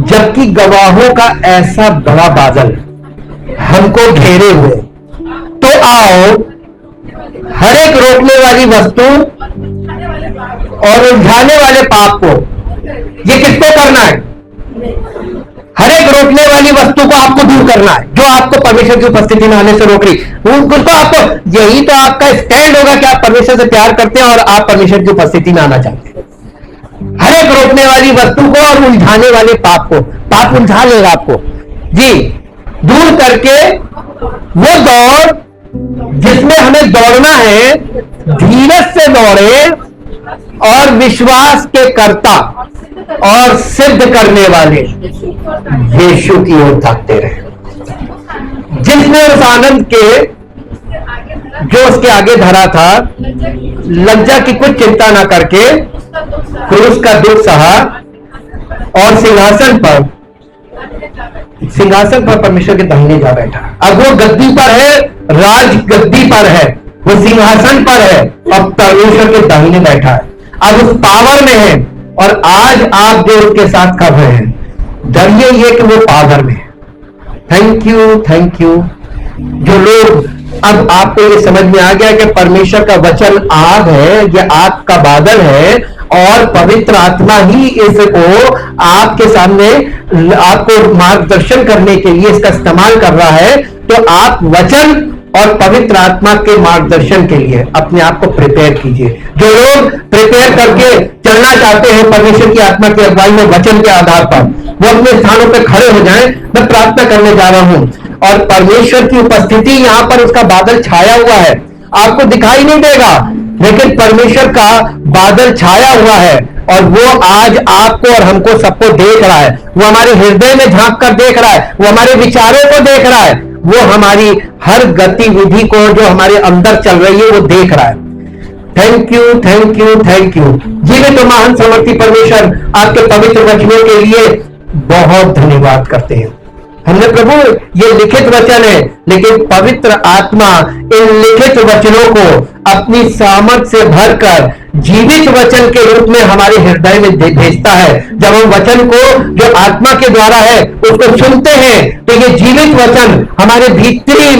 Speaker 1: जबकि गवाहों का ऐसा बड़ा बादल हमको घेरे हुए, तो आओ हर एक रोकने वाली वस्तु और उलझाने वाले पाप को, ये किसको करना है? हर एक रोकने वाली वस्तु को आपको दूर करना है, जो आपको परमेश्वर की उपस्थिति में आने से रोक रही, उसको आपको, यही तो आपका स्टैंड होगा कि आप परमेश्वर से प्यार करते हैं और आप परमेश्वर की उपस्थिति में आना चाहते हैं। हर एक रोकने वाली वस्तु को और उलझाने वाले पाप को, पाप उलझा लेगा आपको जी, दूर करके वो दौड़ जिसमें हमें दौड़ना है, धीरज से दौड़े और विश्वास के कर्ता और सिद्ध करने वाले यीशु की ओर ताकते रहे, जिसने उस आनंद के जो उसके आगे धरा था, लज्जा की कुछ चिंता ना करके क्रूस का दुख सहा, और सिंहासन पर परमेश्वर के दाहिने जा बैठा। अब वो गद्दी पर है, राज गद्दी पर है, वो सिंहासन पर है, और परमेश्वर के दाहिने बैठा है, अब उस पावर में है। और आज आप जो उसके साथ कर रहे हैं, डरिए ये कि वो पावर में है। Thank you. जो लोग, अब आपको ये समझ में आ गया कि परमेश्वर का वचन आग है, ये आग का बादल है, और पवित्र आत्मा ही इसको आपके सामने आपको मार्गदर्शन करने के लिए इसका इस्तेमाल कर रहा है। तो आप वचन और पवित्र आत्मा के मार्गदर्शन के लिए अपने आप को प्रिपेयर कीजिए। जो लोग प्रिपेयर करके चलना चाहते हैं परमेश्वर की आत्मा की अगुवाई में वचन के आधार पर, वो अपने स्थानों पर खड़े हो जाएं। मैं प्रार्थना करने जा रहा हूं, और परमेश्वर की उपस्थिति यहां पर उसका बादल छाया हुआ है, आपको दिखाई नहीं देगा, लेकिन परमेश्वर का बादल छाया हुआ है, और वो आज आपको और हमको सबको देख रहा है। वो हमारे हृदय में झांक कर देख रहा है, वो हमारे विचारों को देख रहा है, वो हमारी हर गतिविधि को जो हमारे अंदर चल रही है वो देख रहा है। Thank you. जीवित तो महान समर्थी परमेश्वर, आपके पवित्र वचनों के लिए बहुत धन्यवाद करते हैं। हमने प्रभु ये लिखित वचन है, लेकिन पवित्र आत्मा इन लिखित वचनों को अपनी सामर्थ से भरकर जीवित वचन के रूप में हमारे हृदय में भेजता है। जब हम वचन को जो आत्मा के द्वारा है उसको सुनते हैं, तो ये जीवित वचन हमारे भीतरी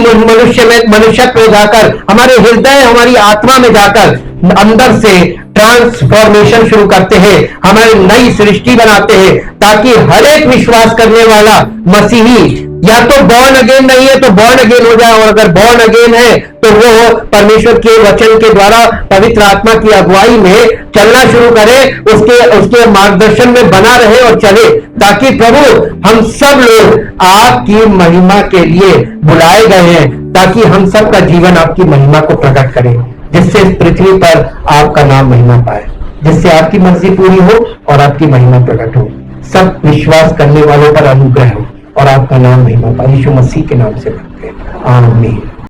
Speaker 1: मनुष्यत्व में जाकर, हमारे हृदय, हमारी आत्मा में जाकर अंदर से ट्रांसफॉर्मेशन शुरू करते हैं, हमारी नई सृष्टि बनाते हैं, ताकि हर एक विश्वास करने वाला मसीही या तो बॉर्न अगेन नहीं है तो बॉर्न अगेन हो जाए, और अगर बॉर्न अगेन है तो वो परमेश्वर के वचन के द्वारा पवित्र आत्मा की अगुवाई में चलना शुरू करे, उसके मार्गदर्शन में बना रहे और चले, ताकि प्रभु हम सब लोग आपकी महिमा के लिए बुलाए गए हैं, ताकि हम सबका जीवन आपकी महिमा को प्रकट करें, जिससे पृथ्वी पर आपका नाम महिमा पाए, जिससे आपकी मर्जी पूरी हो और आपकी महिमा प्रकट हो, सब विश्वास करने वालों पर अनुग्रह हो और आपका नाम महिमा पाए। यीशु मसीह के नाम से मांगते हैं, आमीन।